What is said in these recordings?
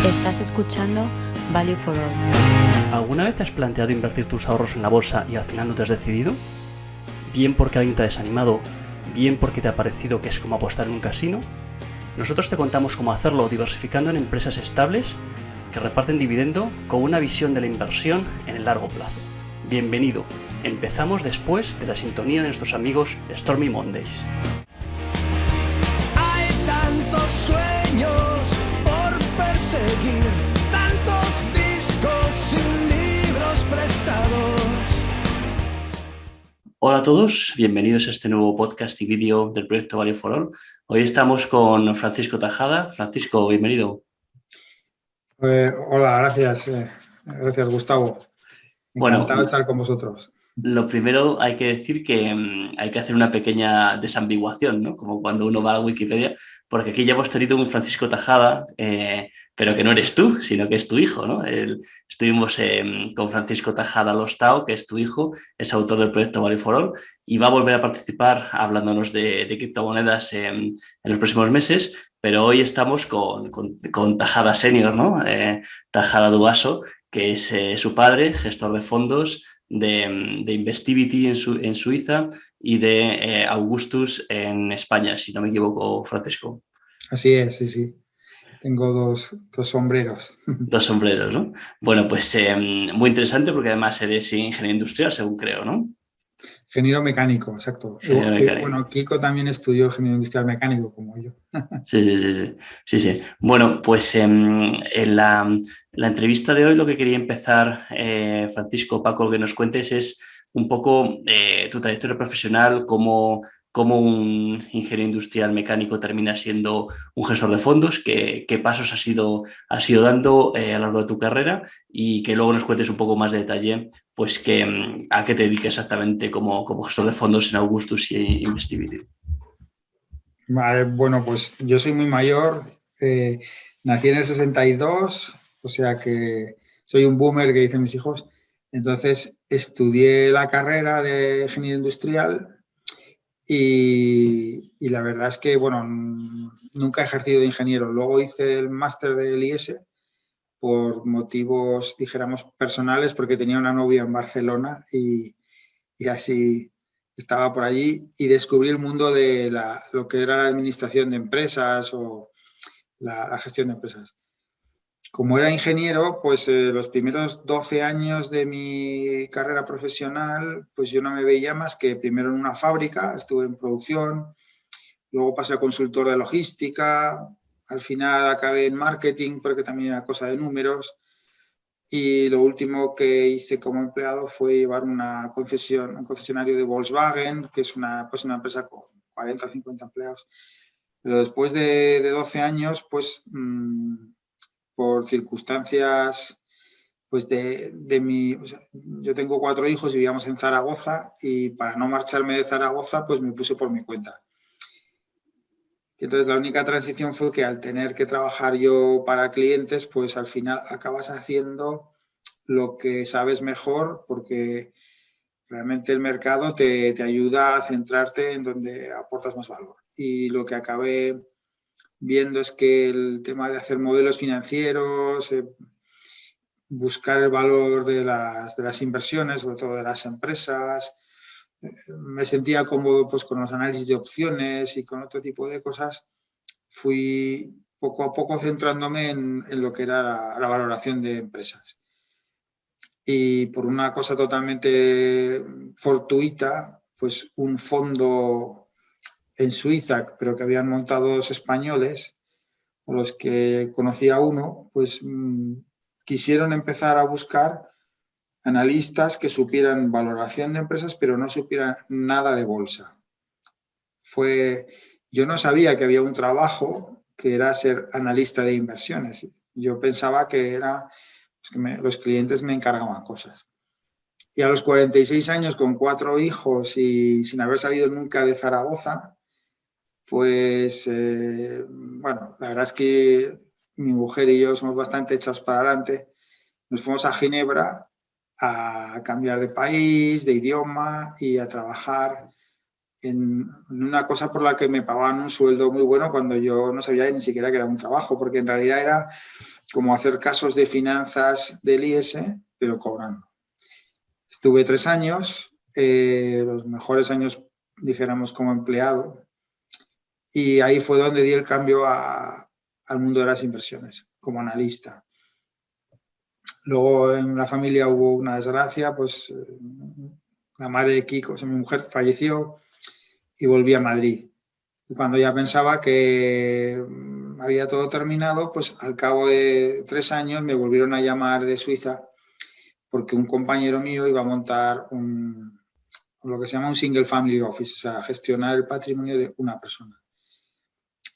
Estás escuchando Value for All. ¿Alguna vez te has planteado invertir tus ahorros en la bolsa y al final no te has decidido? Bien porque alguien te ha desanimado, bien porque te ha parecido que es como apostar en un casino. Nosotros te contamos cómo hacerlo diversificando en empresas estables que reparten dividendo con una visión de la inversión en el largo plazo. Bienvenido. Empezamos después de la sintonía de nuestros amigos Stormy Mondays. Hay tantos sueños por perseguir, tantos discos y libros prestados. Hola a todos, bienvenidos a este nuevo podcast y vídeo del proyecto Value for All. Hoy estamos con Francisco Tajada. Francisco, bienvenido. Hola, gracias. Gracias, Gustavo. Encantado de estar con vosotros. Lo primero hay que decir que hay que hacer una pequeña desambiguación, ¿no? Como cuando uno va a Wikipedia, porque aquí ya hemos tenido un Francisco Tajada, pero que no eres tú, sino que es tu hijo, ¿no? Estuvimos con Francisco Tajada Lostao, que es tu hijo, es autor del proyecto Value for All, y va a volver a participar hablándonos de criptomonedas en los próximos meses, pero hoy estamos con Tajada Senior, ¿no? Tajada Duaso, que es su padre, gestor de fondos, de Investivity en Suiza y de Augustus en España, si no me equivoco, Francisco. Así es, sí. Tengo dos sombreros. Dos sombreros, ¿no? Bueno, pues muy interesante porque además eres ingeniero industrial, según creo, ¿no? Ingeniero mecánico, exacto. Ingeniero mecánico. Bueno, Kiko también estudió ingeniero industrial mecánico, como yo. Sí. Bueno, pues en la entrevista de hoy lo que quería empezar, Francisco, Paco, que nos cuentes es un poco tu trayectoria profesional, cómo un ingeniero industrial mecánico termina siendo un gestor de fondos, qué pasos has ido dando a lo largo de tu carrera y que luego nos cuentes un poco más de detalle pues a qué te dedicas exactamente como gestor de fondos en Augustus y Investivity. Vale, bueno, pues yo soy muy mayor, nací en el 62, o sea que soy un boomer, que dicen mis hijos. Entonces estudié la carrera de ingeniería industrial y la verdad es que, bueno, nunca he ejercido de ingeniero. Luego hice el máster del IES por motivos, dijéramos, personales, porque tenía una novia en Barcelona y así estaba por allí y descubrí el mundo de lo que era la administración de empresas o la gestión de empresas. Como era ingeniero, pues los primeros 12 años de mi carrera profesional, pues yo no me veía más que primero en una fábrica, estuve en producción, luego pasé a consultor de logística, al final acabé en marketing porque también era cosa de números. Y lo último que hice como empleado fue llevar un concesionario de Volkswagen, que es una empresa con 40 o 50 empleados. Pero después de 12 años, pues por circunstancias pues yo tengo 4 hijos y vivíamos en Zaragoza y para no marcharme de Zaragoza, pues me puse por mi cuenta. Entonces la única transición fue que al tener que trabajar yo para clientes, pues al final acabas haciendo lo que sabes mejor porque realmente el mercado te ayuda a centrarte en donde aportas más valor. Y lo que acabé viendo es que el tema de hacer modelos financieros, buscar el valor de las inversiones, sobre todo de las empresas, me sentía cómodo pues, con los análisis de opciones y con otro tipo de cosas. Fui poco a poco centrándome en lo que era la valoración de empresas. Y por una cosa totalmente fortuita, pues un fondo en Suiza, pero que habían montado los españoles, a los que conocía uno, pues quisieron empezar a buscar analistas que supieran valoración de empresas, pero no supieran nada de bolsa. Yo no sabía que había un trabajo que era ser analista de inversiones. Yo pensaba que era que los clientes me encargaban cosas. Y a los 46 años, con 4 hijos y sin haber salido nunca de Zaragoza, pues, bueno, la verdad es que mi mujer y yo somos bastante echados para adelante. Nos fuimos a Ginebra a cambiar de país, de idioma y a trabajar en una cosa por la que me pagaban un sueldo muy bueno cuando yo no sabía ni siquiera que era un trabajo, porque en realidad era como hacer casos de finanzas del IES, pero cobrando. Estuve 3 años, los mejores años, dijéramos, como empleado, y ahí fue donde di el cambio al mundo de las inversiones, como analista. Luego en la familia hubo una desgracia, pues la madre de Kiko, o sea, mi mujer, falleció y volví a Madrid. Y cuando ya pensaba que había todo terminado, pues al cabo de 3 años me volvieron a llamar de Suiza porque un compañero mío iba a montar lo que se llama un single family office, o sea, gestionar el patrimonio de una persona.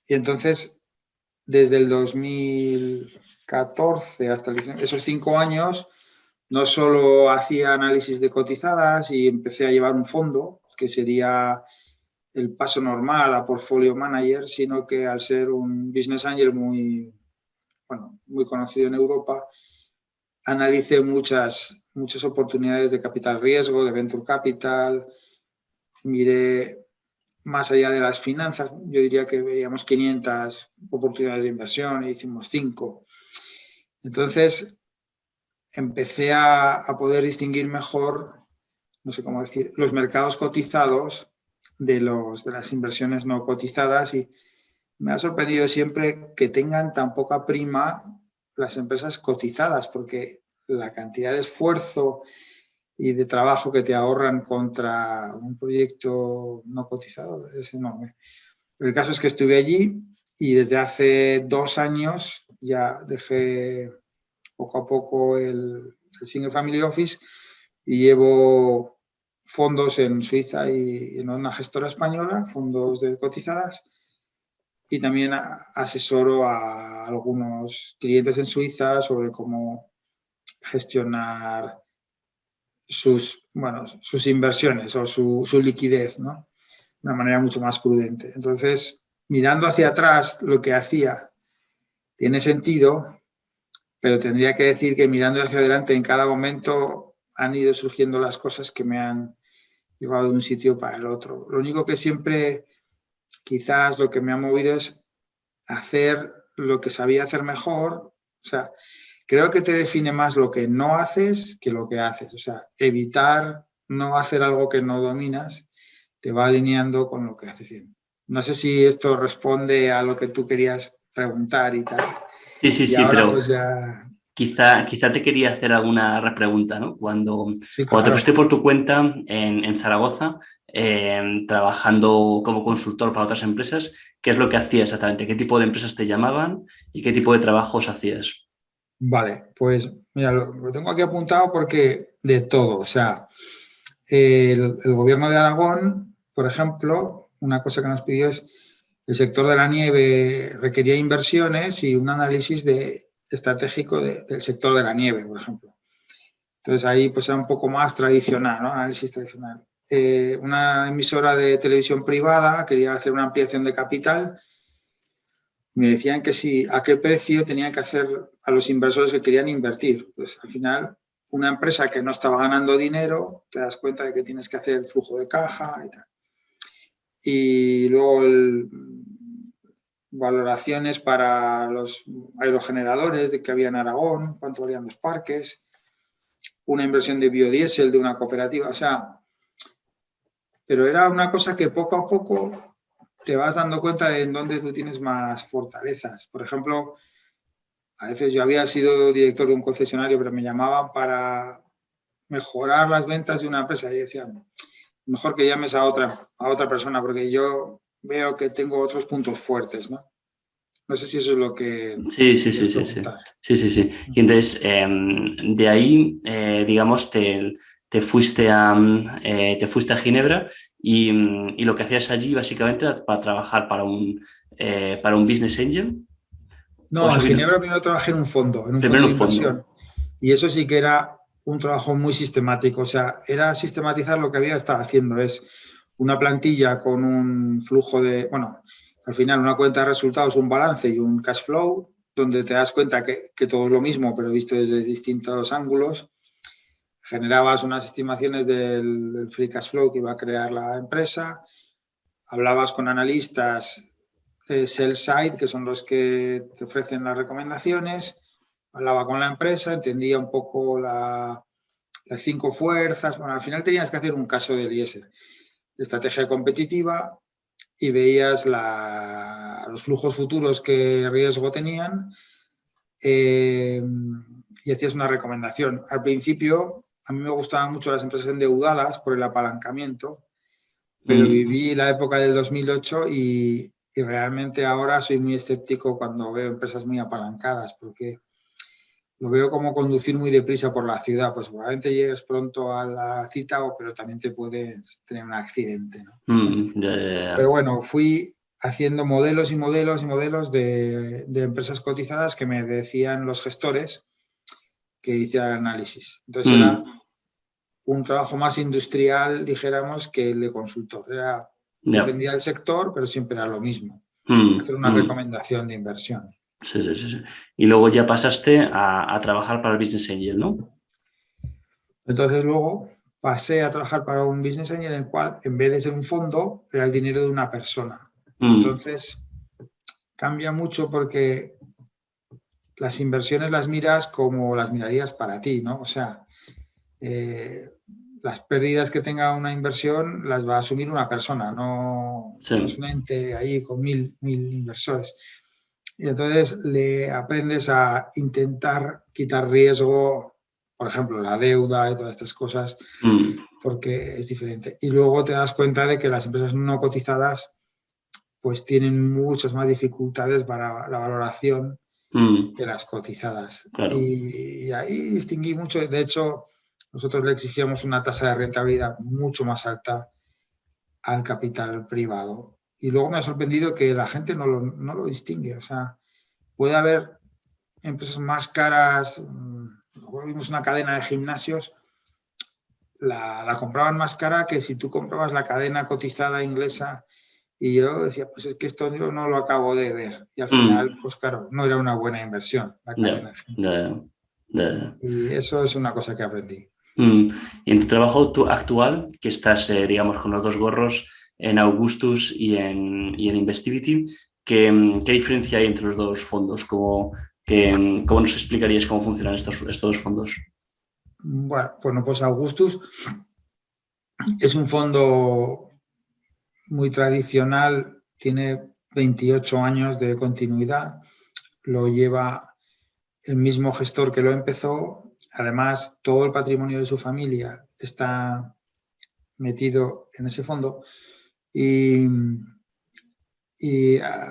Y entonces, desde el 2014 hasta esos 5 años, no solo hacía análisis de cotizadas y empecé a llevar un fondo, que sería el paso normal a portfolio manager, sino que al ser un business angel muy conocido en Europa, analicé muchas oportunidades de capital riesgo, de venture capital, miré más allá de las finanzas, yo diría que veíamos 500 oportunidades de inversión e hicimos 5. Entonces empecé a poder distinguir mejor, no sé cómo decir, los mercados cotizados de las inversiones no cotizadas, y me ha sorprendido siempre que tengan tan poca prima las empresas cotizadas, porque la cantidad de esfuerzo y de trabajo que te ahorran contra un proyecto no cotizado es enorme. El caso es que estuve allí y desde hace 2 años ya dejé poco a poco el Single Family Office y llevo fondos en Suiza y en una gestora española, fondos de cotizadas, y también asesoro a algunos clientes en Suiza sobre cómo gestionar sus inversiones o su liquidez, ¿no? De una manera mucho más prudente. Entonces, mirando hacia atrás, lo que hacía tiene sentido, pero tendría que decir que mirando hacia adelante, en cada momento han ido surgiendo las cosas que me han llevado de un sitio para el otro. Lo único que siempre, quizás lo que me ha movido es hacer lo que sabía hacer mejor. O sea, creo que te define más lo que no haces que lo que haces. O sea, evitar no hacer algo que no dominas te va alineando con lo que haces bien. No sé si esto responde a lo que tú querías preguntar y tal. Sí, Y ahora, pero pues ya... quizá te quería hacer alguna repregunta, ¿no? Cuando te claro. pusiste por tu cuenta en Zaragoza, trabajando como consultor para otras empresas, ¿qué es lo que hacías exactamente? ¿Qué tipo de empresas te llamaban y qué tipo de trabajos hacías? Vale, pues mira, lo tengo aquí apuntado porque de todo. O sea, el gobierno de Aragón, por ejemplo, una cosa que nos pidió es el sector de la nieve requería inversiones y un análisis estratégico del sector de la nieve, por ejemplo. Entonces ahí pues era un poco más tradicional, ¿no? Análisis tradicional. Una emisora de televisión privada quería hacer una ampliación de capital. Me decían que sí, a qué precio tenían que hacer a los inversores que querían invertir. Pues al final, una empresa que no estaba ganando dinero, te das cuenta de que tienes que hacer flujo de caja y tal. Y luego valoraciones para los aerogeneradores de que había en Aragón, cuánto valían los parques, una inversión de biodiesel de una cooperativa, o sea, pero era una cosa que poco a poco te vas dando cuenta de en dónde tú tienes más fortalezas. Por ejemplo, a veces yo había sido director de un concesionario, pero me llamaban para mejorar las ventas de una empresa y decían, mejor que llames a otra persona porque yo veo que tengo otros puntos fuertes, ¿no? No sé si eso es lo que... Sí. Sí. Y entonces, de ahí, digamos, te fuiste a Ginebra y lo que hacías allí básicamente era para trabajar para un business angel. No, en Ginebra primero trabajé en un fondo de inversión. Y eso sí que era un trabajo muy sistemático. O sea, era sistematizar lo que había estado haciendo. Es una plantilla con un flujo de... Bueno, al final una cuenta de resultados, un balance y un cash flow, donde te das cuenta que todo es lo mismo, pero visto desde distintos ángulos. Generabas unas estimaciones del free cash flow que iba a crear la empresa, hablabas con analistas sell side, que son los que te ofrecen las recomendaciones, hablaba con la empresa, entendía un poco las 5 fuerzas. Bueno, al final tenías que hacer un caso del IS, de estrategia competitiva, y veías los flujos futuros que riesgo tenían y hacías una recomendación. Al principio, a mí me gustaban mucho las empresas endeudadas por el apalancamiento, pero viví la época del 2008 y realmente ahora soy muy escéptico cuando veo empresas muy apalancadas, porque lo veo como conducir muy deprisa por la ciudad. Pues probablemente llegues pronto a la cita, pero también te puedes tener un accidente, ¿no? Pero bueno, fui haciendo modelos y modelos y modelos de empresas cotizadas que me decían los gestores que hiciera el análisis. Entonces era un trabajo más industrial, dijéramos, que el de consultor. Dependía del sector, pero siempre era lo mismo. Hacer una recomendación de inversión. Sí. Y luego ya pasaste a trabajar para el Business Angel, ¿no? Entonces luego pasé a trabajar para un Business Angel en el cual, en vez de ser un fondo, era el dinero de una persona. Entonces cambia mucho porque las inversiones las miras como las mirarías para ti, ¿no? O sea, las pérdidas que tenga una inversión las va a asumir una persona, no es un ente ahí con mil inversores. Y entonces le aprendes a intentar quitar riesgo, por ejemplo, la deuda y todas estas cosas, porque es diferente. Y luego te das cuenta de que las empresas no cotizadas pues tienen muchas más dificultades para la valoración que las cotizadas. Claro. Y ahí distinguí mucho. De hecho, nosotros le exigíamos una tasa de rentabilidad mucho más alta al capital privado. Y luego me ha sorprendido que la gente no lo distingue. O sea, puede haber empresas más caras. Vimos una cadena de gimnasios, la compraban más cara que si tú comprabas la cadena cotizada inglesa. Y yo decía, pues es que esto yo no lo acabo de ver. Y al final, pues claro, no era una buena inversión la cadena. Y eso es una cosa que aprendí. Y en tu trabajo actual, que estás, digamos, con los 2 gorros, en Augustus y en Investivity, ¿qué diferencia hay entre los 2 fondos? ¿Cómo nos explicarías cómo funcionan estos 2 fondos? Bueno, pues Augustus es un fondo muy tradicional, tiene 28 años de continuidad, lo lleva el mismo gestor que lo empezó. Además, todo el patrimonio de su familia está metido en ese fondo. Y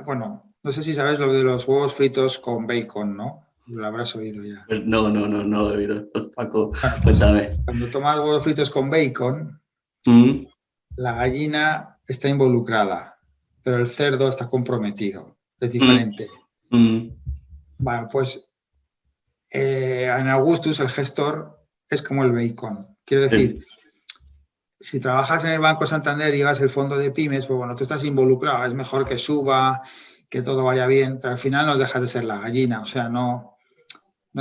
bueno, no sé si sabes lo de los huevos fritos con bacon, ¿no? Lo habrás oído ya. No lo he oído. Paco, pues, cuéntame. Cuando tomas huevos fritos con bacon, la gallina está involucrada, pero el cerdo está comprometido. Es diferente. Bueno, pues en Augustus el gestor es como el bacon. Quiero decir, si trabajas en el Banco Santander y llevas el fondo de pymes, pues bueno, tú estás involucrado. Es mejor que suba, que todo vaya bien, pero al final no dejas de ser la gallina. O sea, no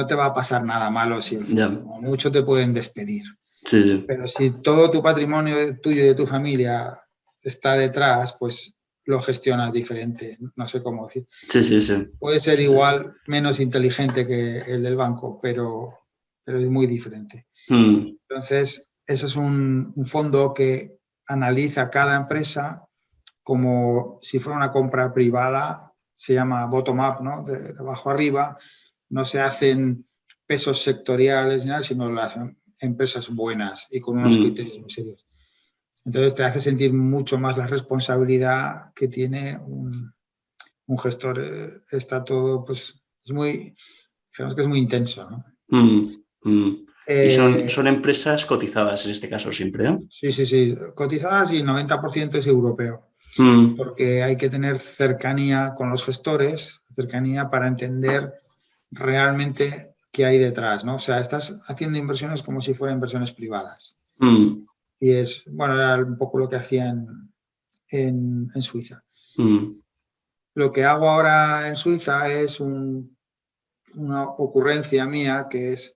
te va a pasar nada malo si el fondo, mucho te pueden despedir. Sí. Pero si todo tu patrimonio tuyo y de tu familia está detrás, pues lo gestionas diferente. No sé cómo decir. Sí. Puede ser igual, menos inteligente que el del banco, pero es muy diferente. Entonces, eso es un fondo que analiza cada empresa como si fuera una compra privada. Se llama bottom-up, ¿no? De abajo arriba. No se hacen pesos sectoriales ni nada, sino las empresas buenas y con unos criterios muy serios. Entonces te hace sentir mucho más la responsabilidad que tiene un gestor. Está todo, pues, digamos que es muy intenso, ¿no? Y son empresas cotizadas en este caso siempre, ¿no? Sí. Cotizadas y el 90% es europeo. Porque hay que tener cercanía con los gestores, cercanía para entender realmente qué hay detrás, ¿no? O sea, estás haciendo inversiones como si fueran inversiones privadas. Y era un poco lo que hacían en Suiza. Lo que hago ahora en Suiza es una ocurrencia mía, que es,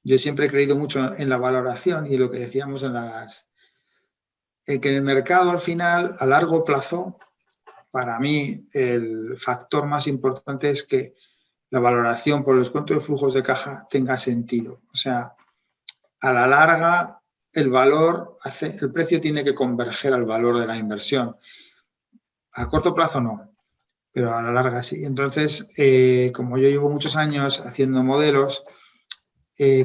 yo siempre he creído mucho en la valoración y lo que decíamos que en el mercado al final, a largo plazo, para mí el factor más importante es que la valoración por el descuento de flujos de caja tenga sentido. O sea, a la larga el precio tiene que converger al valor de la inversión. A corto plazo no, pero a la larga sí. Entonces, como yo llevo muchos años haciendo modelos,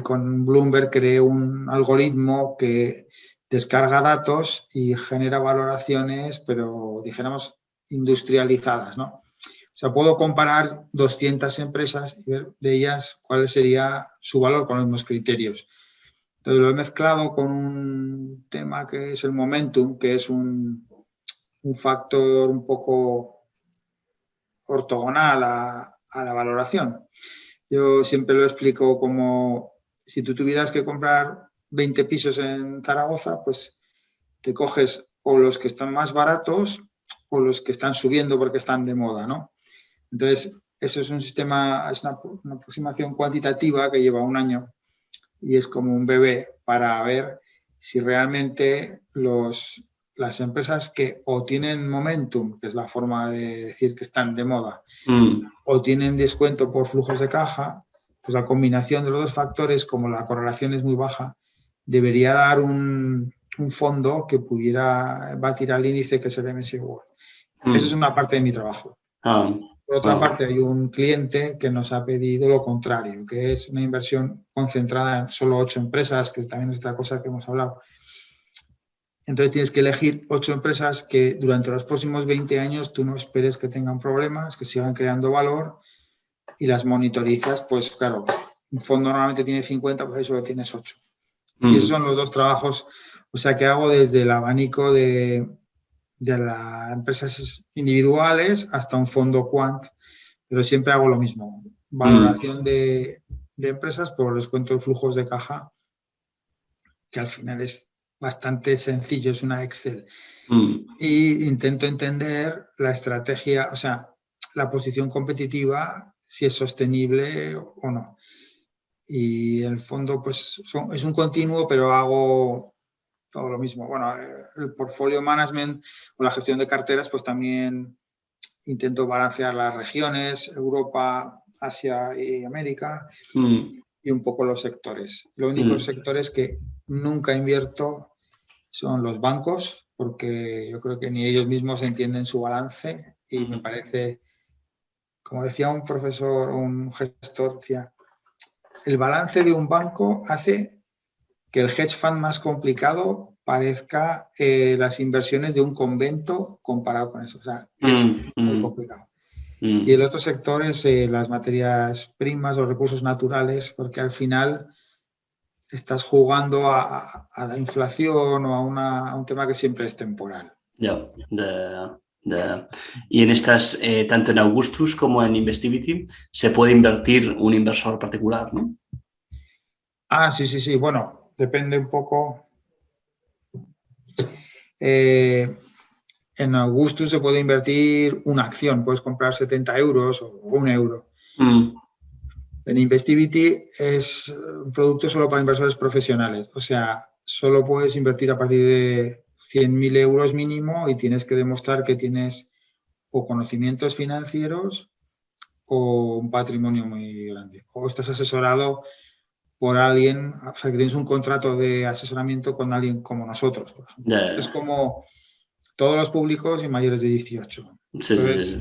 con Bloomberg creé un algoritmo que descarga datos y genera valoraciones, pero dijéramos industrializadas, ¿no? O sea, puedo comparar 200 empresas y ver de ellas cuál sería su valor con los mismos criterios. Entonces lo he mezclado con un tema que es el momentum, que es un factor un poco ortogonal a la valoración. Yo siempre lo explico como si tú tuvieras que comprar 20 pisos en Zaragoza, pues te coges o los que están más baratos o los que están subiendo porque están de moda, ¿no? Entonces, eso es un sistema, es una aproximación cuantitativa que lleva un año y es como un bebé para ver si realmente las empresas que o tienen momentum, que es la forma de decir que están de moda, o tienen descuento por flujos de caja, pues la combinación de los dos factores, como la correlación es muy baja, debería dar un fondo que pudiera batir al índice que es el MSCI World. Esa es una parte de mi trabajo. Por otra parte, hay un cliente que nos ha pedido lo contrario, que es una inversión concentrada en solo 8 empresas, que también es otra cosa que hemos hablado. Entonces tienes que elegir 8 empresas que durante los próximos 20 años tú no esperes que tengan problemas, que sigan creando valor y las monitorizas, pues claro, un fondo normalmente tiene 50, pues ahí solo tienes 8. Y esos son los dos trabajos, o sea, que hago desde el abanico de las empresas individuales hasta un fondo quant, pero siempre hago lo mismo, valoración de empresas por descuento de flujos de caja, que al final es bastante sencillo, es una Excel. Y intento entender la estrategia, o sea, la posición competitiva, si es sostenible o no. Y en el fondo, pues es un continuo, pero hago todo lo mismo. Bueno, el portfolio management o la gestión de carteras, pues también intento balancear las regiones, Europa, Asia y América, y un poco los sectores. Los únicos sectores que nunca invierto son los bancos, porque yo creo que ni ellos mismos entienden su balance y me parece, como decía un profesor, un gestor, decía, el balance de un banco hace que el hedge fund más complicado parezca las inversiones de un convento comparado con eso. O sea, es muy complicado. Y el otro sector es las materias primas, los recursos naturales, porque al final estás jugando a la inflación o a un tema que siempre es temporal. Y en estas, tanto en Augustus como en Investivity, se puede invertir un inversor particular, ¿no? Sí. Bueno, depende un poco. En Augustus se puede invertir una acción, puedes comprar 70 euros o 1 euro. En Investivity es un producto solo para inversores profesionales, o sea, solo puedes invertir a partir de 100.000 euros mínimo y tienes que demostrar que tienes o conocimientos financieros o un patrimonio muy grande. O estás asesorado por alguien, o sea, que tienes un contrato de asesoramiento con alguien como nosotros, por ejemplo. Es como todos los públicos y mayores de 18. Entonces,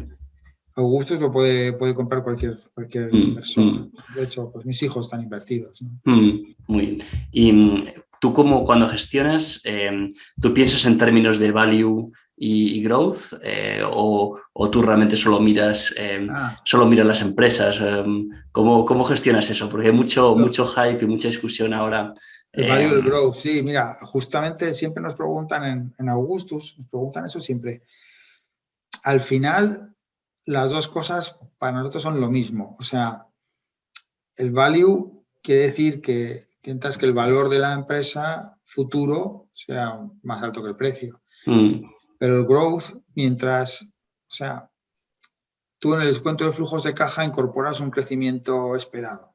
Augustus lo puede comprar cualquier inversor. De hecho, pues mis hijos están invertidos, ¿no? Muy bien. Y tú, cuando gestionas, ¿tú piensas en términos de value y growth? ¿O tú realmente solo miras las empresas? ¿Cómo gestionas eso? Porque hay mucho hype y mucha discusión ahora. El value del growth, sí. Mira, justamente siempre nos preguntan en Augustus, nos preguntan eso siempre. Al final, las dos cosas para nosotros son lo mismo. O sea, el value quiere decir que intentas que el valor de la empresa futuro sea más alto que el precio. Pero el growth, mientras, o sea, tú en el descuento de flujos de caja incorporas un crecimiento esperado.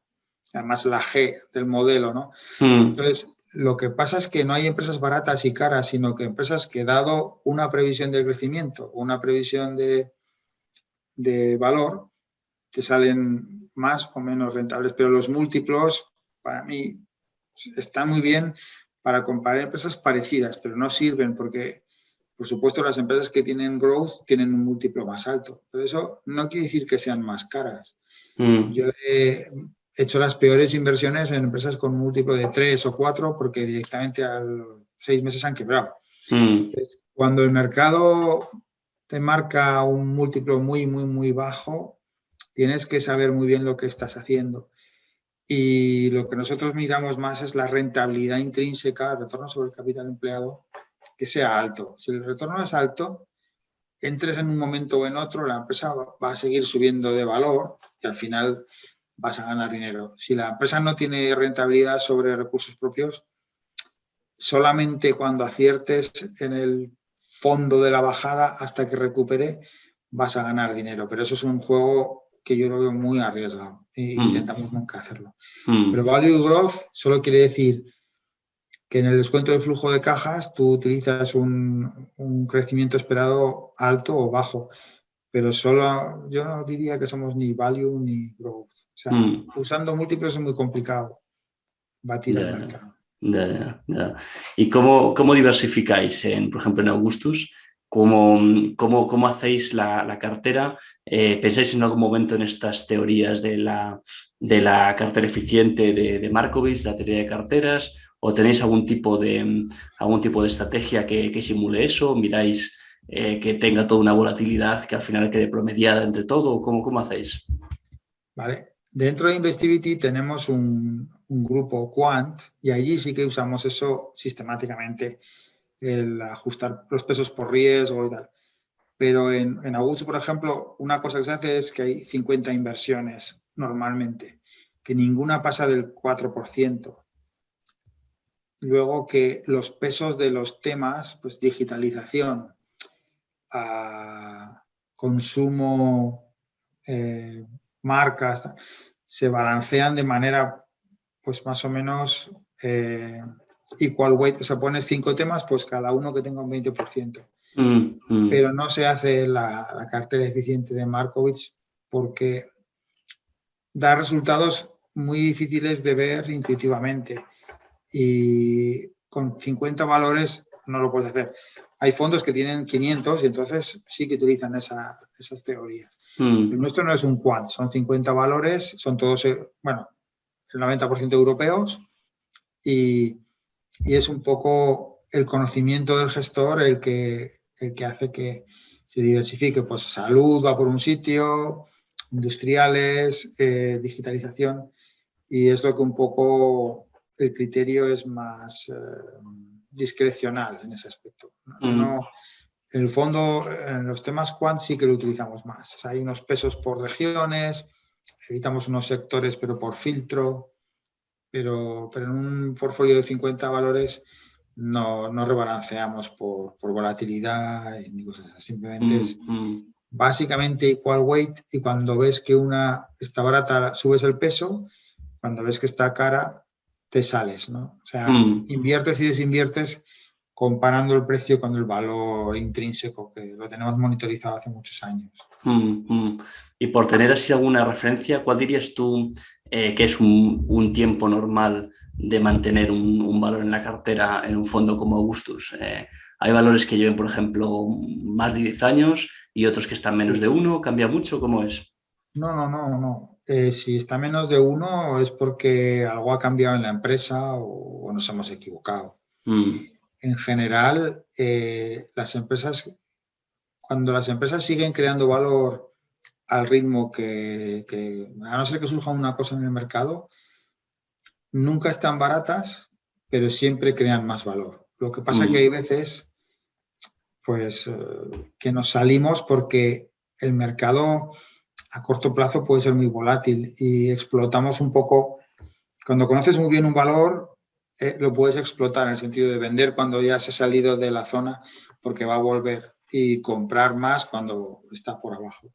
Además, la G del modelo, ¿no? Entonces, Lo que pasa es que no hay empresas baratas y caras, sino que empresas que, dado una previsión de crecimiento, una previsión de valor, te salen más o menos rentables. Pero los múltiplos, para mí, están muy bien para comparar empresas parecidas, pero no sirven porque, por supuesto, las empresas que tienen growth tienen un múltiplo más alto. Pero eso no quiere decir que sean más caras. Yo he hecho las peores inversiones en empresas con un múltiplo de 3 o 4 porque directamente a los 6 meses han quebrado. Entonces, cuando el mercado te marca un múltiplo muy, muy, muy bajo, tienes que saber muy bien lo que estás haciendo. Y lo que nosotros miramos más es la rentabilidad intrínseca, el retorno sobre el capital empleado, que sea alto. Si el retorno es alto, entres en un momento o en otro, la empresa va a seguir subiendo de valor y al final vas a ganar dinero. Si la empresa no tiene rentabilidad sobre recursos propios, solamente cuando aciertes en el fondo de la bajada hasta que recupere, vas a ganar dinero. Pero eso es un juego que yo lo veo muy arriesgado e intentamos nunca hacerlo. Pero Value Growth solo quiere decir que en el descuento de flujo de cajas tú utilizas un crecimiento esperado alto o bajo, pero solo yo no diría que somos ni Value ni Growth. O sea, usando múltiplos es muy complicado batir al mercado. Ya. ¿Y cómo diversificáis, por ejemplo, en Augustus? ¿Cómo hacéis la cartera? ¿Pensáis en algún momento en estas teorías de la cartera eficiente de Markowitz, la teoría de carteras? ¿O tenéis algún tipo de estrategia que simule eso? ¿Miráis que tenga toda una volatilidad que al final quede promediada entre todo? ¿Cómo hacéis? Vale. Dentro de Investivity tenemos un grupo Quant y allí sí que usamos eso sistemáticamente, el ajustar los pesos por riesgo y tal. Pero en Augustus, por ejemplo, una cosa que se hace es que hay 50 inversiones normalmente, que ninguna pasa del 4%. Luego que los pesos de los temas, pues digitalización, consumo, marcas, se balancean de manera pues más o menos equal weight. O sea, pones 5 temas, pues cada uno que tenga un 20%. Pero no se hace la cartera eficiente de Markowitz porque da resultados muy difíciles de ver intuitivamente y con 50 valores no lo puedes hacer. Hay fondos que tienen 500 y entonces sí que utilizan esas teorías. El nuestro no es un quant, son 50 valores, son todos, bueno, el 90% europeos y es un poco el conocimiento del gestor el que hace que se diversifique. Pues salud va por un sitio, industriales, digitalización, y es lo que un poco el criterio es más discrecional en ese aspecto. No, en el fondo, en los temas quant sí que lo utilizamos más. O sea, hay unos pesos por regiones, evitamos unos sectores pero por filtro, pero en un portfolio de 50 valores no rebalanceamos por volatilidad ni cosas así. Simplemente es básicamente equal weight y cuando ves que una está barata subes el peso, cuando ves que está cara te sales, ¿no? O sea, inviertes y desinviertes comparando el precio con el valor intrínseco, que lo tenemos monitorizado hace muchos años. Y por tener así alguna referencia, ¿cuál dirías tú que es un tiempo normal de mantener un valor en la cartera en un fondo como Augustus? Hay valores que lleven, por ejemplo, más de 10 años y otros que están menos de 1. ¿Cambia mucho? ¿Cómo es? No. Si está menos de 1 es porque algo ha cambiado en la empresa o nos hemos equivocado. En general, cuando las empresas siguen creando valor al ritmo que a no ser que surja una cosa en el mercado, nunca están baratas, pero siempre crean más valor. Lo que pasa es que hay veces pues, que nos salimos porque el mercado a corto plazo puede ser muy volátil y explotamos un poco. Cuando conoces muy bien un valor, lo puedes explotar en el sentido de vender cuando ya se ha salido de la zona porque va a volver y comprar más cuando está por abajo.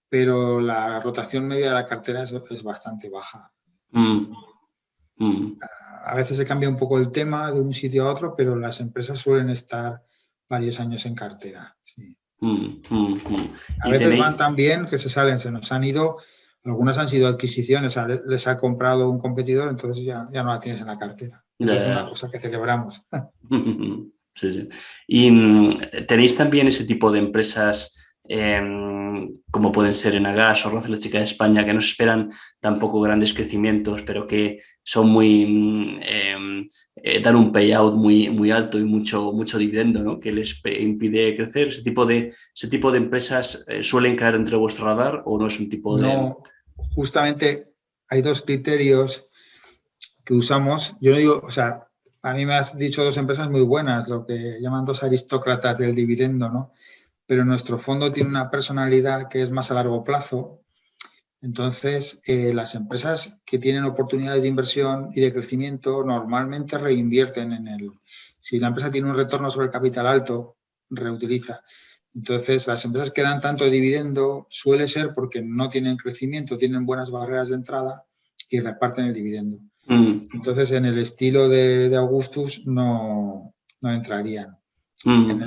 Pero la rotación media de la cartera es bastante baja. a veces se cambia un poco el tema de un sitio a otro, pero las empresas suelen estar varios años en cartera. Sí. A ¿Y veces tenéis? van tan bien que se salen, se nos han ido, algunas han sido adquisiciones, les ha comprado un competidor, entonces ya no la tienes en la cartera. Eso Ya, es una ya. cosa que celebramos. Sí, sí. ¿Y tenéis también ese tipo de empresas como pueden ser Enagas o Roza Eléctrica de España, que no se esperan tampoco grandes crecimientos, pero que son muy dan un payout muy alto y mucho dividendo, ¿no? Que les impide crecer? ¿Ese tipo de empresas suelen caer entre vuestro radar o no es un tipo de...? No, justamente hay dos criterios que usamos. Yo no digo, o sea, a mí me has dicho dos empresas muy buenas, lo que llaman dos aristócratas del dividendo, ¿no? Pero nuestro fondo tiene una personalidad que es más a largo plazo. Entonces, las empresas que tienen oportunidades de inversión y de crecimiento normalmente reinvierten en el... Si la empresa tiene un retorno sobre el capital alto, reutiliza. Entonces, las empresas que dan tanto dividendo suele ser porque no tienen crecimiento, tienen buenas barreras de entrada y reparten el dividendo. Entonces, en el estilo de Augustus no entrarían. En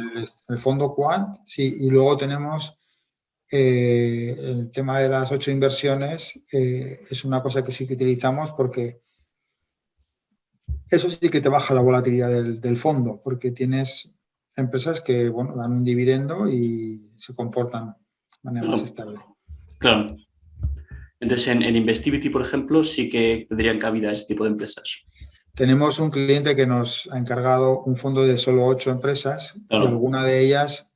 el fondo Quant, sí, y luego tenemos el tema de las 8 inversiones, es una cosa que sí que utilizamos porque eso sí que te baja la volatilidad del fondo, porque tienes empresas que, bueno, dan un dividendo y se comportan de manera más estable. Claro. Entonces, en Investivity, por ejemplo, sí que tendrían cabida ese tipo de empresas. Tenemos un cliente que nos ha encargado un fondo de solo 8 empresas y alguna de ellas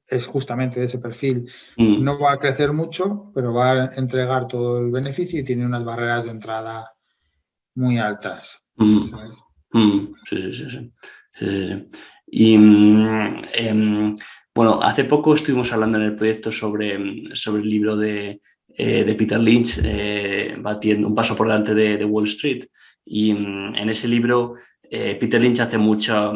es justamente de ese perfil. No va a crecer mucho, pero va a entregar todo el beneficio y tiene unas barreras de entrada muy altas. ¿Sabes? Sí. Y bueno, hace poco estuvimos hablando en el proyecto sobre el libro de Peter Lynch, batiendo un paso por delante de Wall Street. Y en ese libro Peter Lynch hace mucha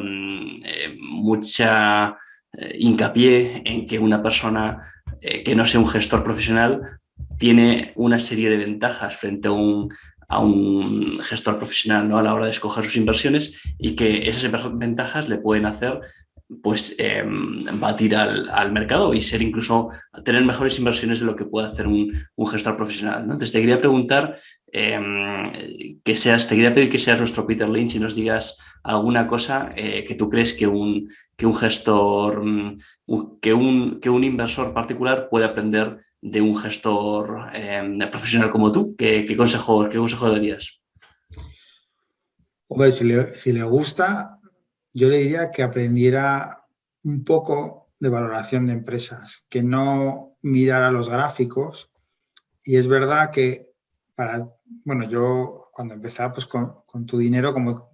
hincapié en que una persona que no sea un gestor profesional tiene una serie de ventajas frente a un gestor profesional, ¿no? A la hora de escoger sus inversiones, y que esas ventajas le pueden hacer pues batir al mercado y ser incluso tener mejores inversiones de lo que puede hacer un gestor profesional, ¿no? Entonces te quería preguntar te quería pedir que seas nuestro Peter Lynch y nos digas alguna cosa que tú crees que un gestor, que un inversor particular puede aprender de un gestor profesional como tú. ¿Qué consejo darías? Hombre, si le gusta, yo le diría que aprendiera un poco de valoración de empresas, que no mirara los gráficos. Y es verdad que yo cuando empezaba pues con tu dinero, como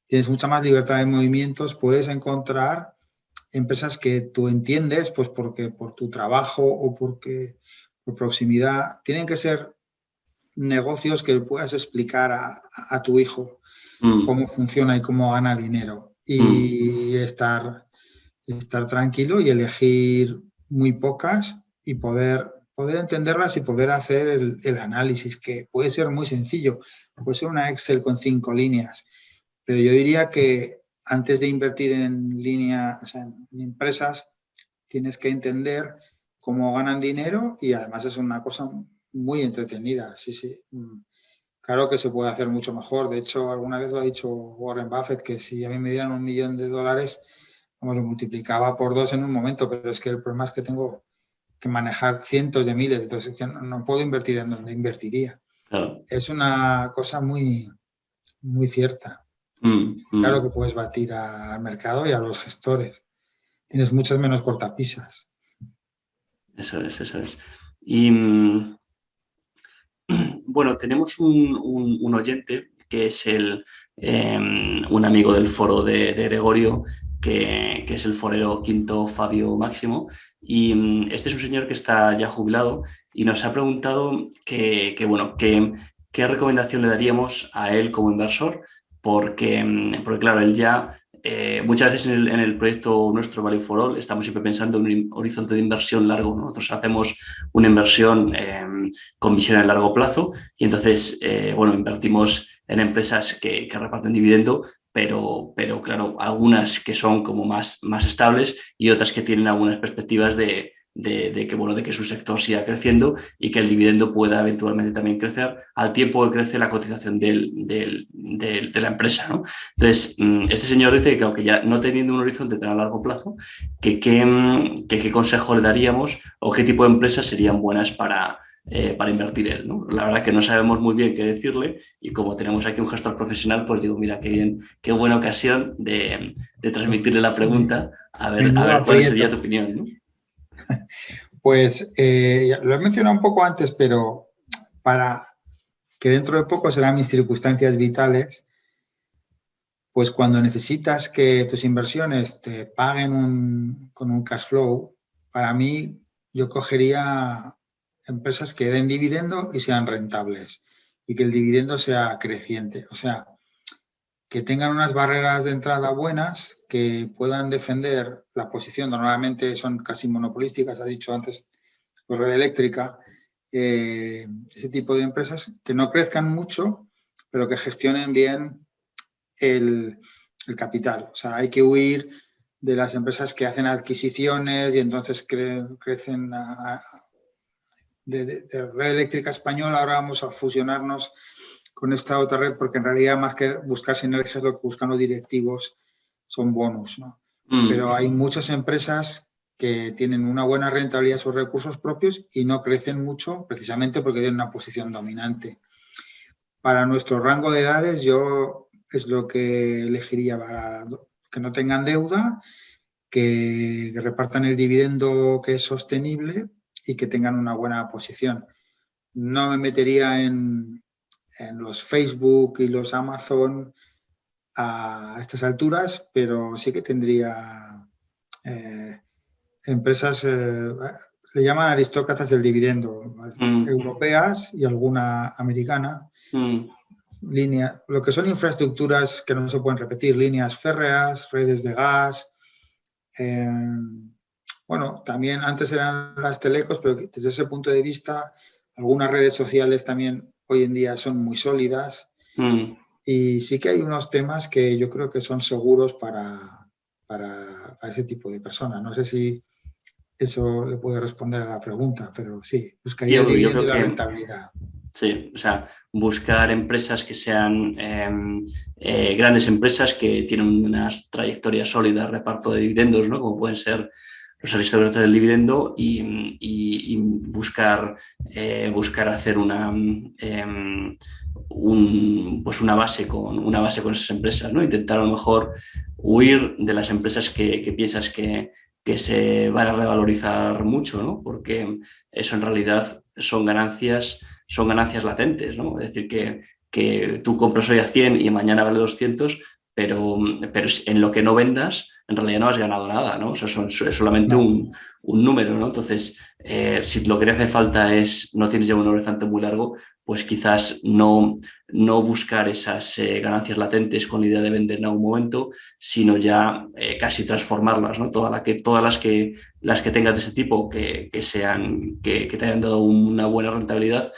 tienes mucha más libertad de movimientos, puedes encontrar empresas que tú entiendes, pues porque por tu trabajo o porque por proximidad, tienen que ser negocios que puedas explicar a tu hijo cómo funciona y cómo gana dinero, y estar tranquilo y elegir muy pocas y poder entenderlas y poder hacer el análisis, que puede ser muy sencillo, puede ser una Excel con 5 líneas, pero yo diría que antes de invertir en línea, o sea, en empresas, tienes que entender cómo ganan dinero, y además es una cosa muy entretenida. Sí. Claro que se puede hacer mucho mejor. De hecho, alguna vez lo ha dicho Warren Buffett, que si a mí me dieran $1 millón, lo multiplicaba por 2 en un momento, pero es que el problema es que tengo que manejar cientos de miles, entonces es que no puedo invertir en donde invertiría. Claro. Es una cosa muy, muy cierta. Claro que puedes batir al mercado y a los gestores. Tienes muchas menos cortapisas. Eso es. Y bueno, tenemos un oyente que es un amigo del foro de Gregorio, que es el forero Quinto Fabio Máximo, y este es un señor que está ya jubilado y nos ha preguntado qué recomendación le daríamos a él como inversor, porque claro, él ya muchas veces en el proyecto nuestro Value for All estamos siempre pensando en un horizonte de inversión largo, ¿no? Nosotros hacemos una inversión con visión a largo plazo, y entonces invertimos en empresas que reparten dividendo, pero claro, algunas que son como más estables y otras que tienen algunas perspectivas de que su sector siga creciendo y que el dividendo pueda eventualmente también crecer al tiempo que crece la cotización de la empresa, ¿no? Entonces, este señor dice que aunque ya no teniendo un horizonte tan a largo plazo, qué consejo le daríamos o qué tipo de empresas serían buenas para invertir él, ¿no? La verdad que no sabemos muy bien qué decirle y como tenemos aquí un gestor profesional, pues digo, mira, qué bien, qué buena ocasión de transmitirle la pregunta, a ver cuál sería tu opinión, ¿no? Pues lo he mencionado un poco antes, pero para que dentro de poco serán mis circunstancias vitales, pues cuando necesitas que tus inversiones te paguen con un cash flow, para mí yo cogería empresas que den dividendo y sean rentables y que el dividendo sea creciente. O sea, que tengan unas barreras de entrada buenas, que puedan defender la posición, normalmente son casi monopolísticas, has dicho antes, pues Red Eléctrica, ese tipo de empresas que no crezcan mucho, pero que gestionen bien el capital. O sea, hay que huir de las empresas que hacen adquisiciones y entonces crecen de Red Eléctrica Española, ahora vamos a fusionarnos con esta otra red, porque en realidad más que buscar sinergias, lo que buscan los directivos son bonus, ¿no? Pero hay muchas empresas que tienen una buena rentabilidad sobre recursos propios y no crecen mucho precisamente porque tienen una posición dominante. Para nuestro rango de edades, yo es lo que elegiría para que no tengan deuda, que repartan el dividendo que es sostenible y que tengan una buena posición. No me metería en los Facebook y los Amazon a estas alturas, pero sí que tendría empresas, le llaman aristócratas del dividendo, europeas y alguna americana. Lo que son infraestructuras que no se pueden repetir, líneas férreas, redes de gas. Bueno, también antes eran las telecos, pero desde ese punto de vista, algunas redes sociales también hoy en día son muy sólidas. Y sí que hay unos temas que yo creo que son seguros para ese tipo de personas. No sé si eso le puede responder a la pregunta, pero sí, buscaría el dividendo y la rentabilidad. Sí, o sea, buscar empresas que sean grandes empresas que tienen una trayectoria sólida de reparto de dividendos, ¿no? Como pueden ser los aristócratas del dividendo y buscar hacer una base con esas empresas, ¿no? Intentar a lo mejor huir de las empresas que piensas que se van a revalorizar mucho, ¿no? Porque eso en realidad son ganancias latentes, ¿no? Es decir, que tú compras hoy a 100 y mañana vale 200, pero en lo que no vendas, en realidad no has ganado nada, ¿no? O sea, es solamente un número, ¿no? Entonces, si lo que te hace falta no tienes ya un horizonte muy largo, pues quizás no buscar esas ganancias latentes con la idea de vender en algún momento, sino ya casi transformarlas, ¿no? Todas las que tengas de ese tipo que te hayan dado una buena rentabilidad,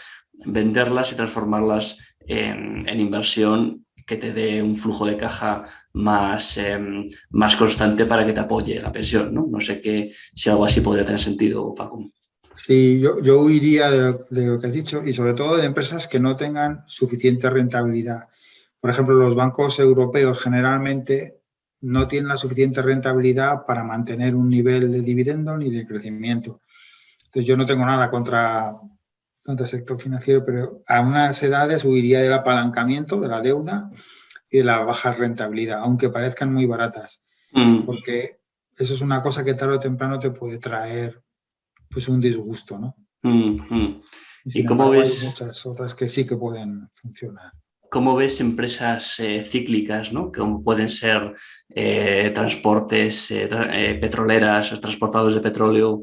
venderlas y transformarlas en inversión que te dé un flujo de caja más constante para que te apoye la pensión, ¿no? No sé si algo así podría tener sentido, Paco. Sí, yo huiría de lo que has dicho y sobre todo de empresas que no tengan suficiente rentabilidad. Por ejemplo, los bancos europeos generalmente no tienen la suficiente rentabilidad para mantener un nivel de dividendo ni de crecimiento. Entonces, yo no tengo nada contra el sector financiero, pero a unas edades huiría del apalancamiento, de la deuda y de la baja rentabilidad, aunque parezcan muy baratas, porque eso es una cosa que tarde o temprano te puede traer pues un disgusto, ¿no? ¿Y cómo ves? Hay muchas otras que sí que pueden funcionar. ¿Cómo ves empresas cíclicas, ¿no? Como pueden ser transportes, petroleras, transportadores de petróleo,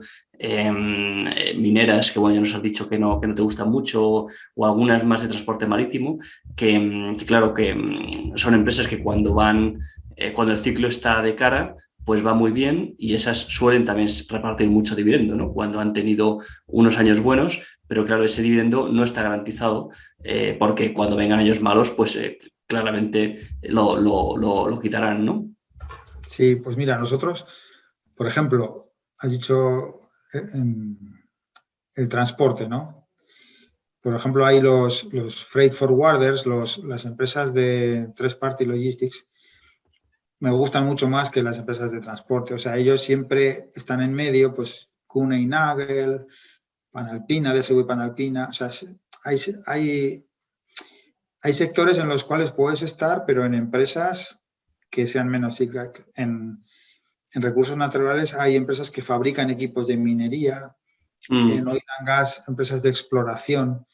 mineras, que bueno, ya nos has dicho que no te gustan mucho, o algunas más de transporte marítimo, que claro que son empresas que cuando el ciclo está de cara, pues va muy bien y esas suelen también repartir mucho dividendo, ¿no? Cuando han tenido unos años buenos, pero claro, ese dividendo no está garantizado porque cuando vengan años malos, pues claramente lo quitarán, ¿no? Sí, pues mira, nosotros, por ejemplo, has dicho el transporte, ¿no? Por ejemplo, hay los freight forwarders, las empresas de Third Party Logistics, me gustan mucho más que las empresas de transporte. O sea, ellos siempre están en medio, pues Kuehne y Nagel, Panalpina, DSV y Panalpina. O sea, hay sectores en los cuales puedes estar, pero en empresas que sean menos cíclicas. En recursos naturales hay empresas que fabrican equipos de minería, en oil and gas, empresas de exploración,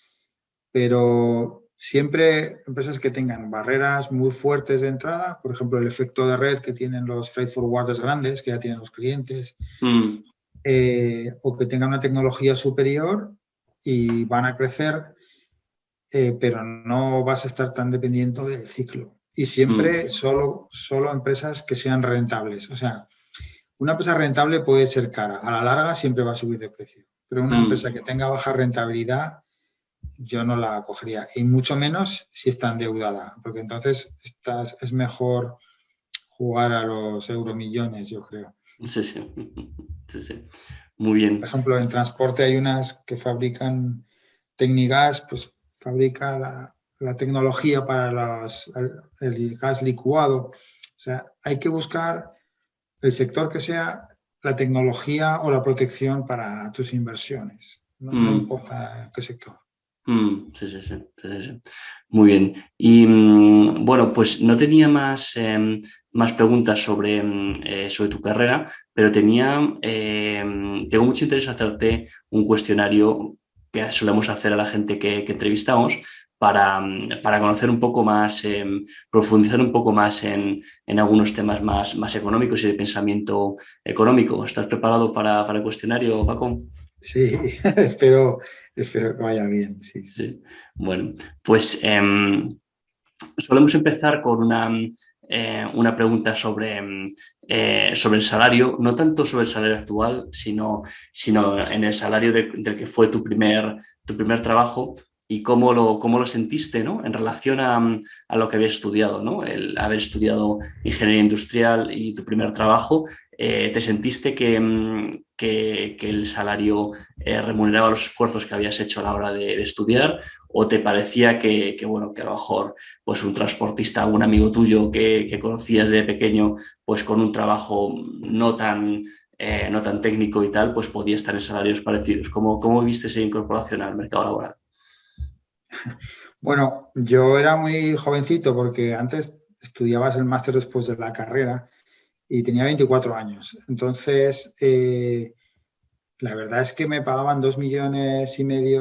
pero siempre empresas que tengan barreras muy fuertes de entrada, por ejemplo, el efecto de red que tienen los freight forwarders grandes, que ya tienen los clientes, o que tengan una tecnología superior y van a crecer, pero no vas a estar tan dependiente del ciclo. Y siempre solo empresas que sean rentables. O sea, una empresa rentable puede ser cara, a la larga siempre va a subir de precio, pero una empresa que tenga baja rentabilidad yo no la cogería, y mucho menos si está endeudada, porque entonces es mejor jugar a los euromillones, yo creo. Sí, sí. Sí, sí. Muy bien. Por ejemplo, en transporte hay unas que fabrican Tecnigas, pues fabrica la tecnología para el gas licuado. O sea, hay que buscar el sector que sea la tecnología o la protección para tus inversiones. No importa qué sector. Sí, sí, sí, sí, sí. Muy bien. Y bueno, pues no tenía más preguntas sobre tu carrera, pero tengo mucho interés en hacerte un cuestionario que solemos hacer a la gente que entrevistamos para conocer un poco más, profundizar un poco más en algunos temas más económicos y de pensamiento económico. ¿Estás preparado para el cuestionario, Paco? Sí, espero que vaya bien. Sí. Sí. Bueno, pues solemos empezar con una pregunta sobre el salario, no tanto sobre el salario actual, sino en el salario del que fue tu primer trabajo y cómo lo sentiste, ¿no? En relación a lo que habías estudiado, ¿no? El haber estudiado ingeniería industrial y tu primer trabajo, ¿te sentiste que el salario remuneraba los esfuerzos que habías hecho a la hora de estudiar? ¿O te parecía que a lo mejor pues un transportista, un amigo tuyo que conocías de pequeño, pues con un trabajo no tan técnico y tal, pues podía estar en salarios parecidos? ¿Cómo viste esa incorporación al mercado laboral? Bueno, yo era muy jovencito porque antes estudiabas el máster después de la carrera y tenía 24 años. Entonces, la verdad es que me pagaban 2,5 millones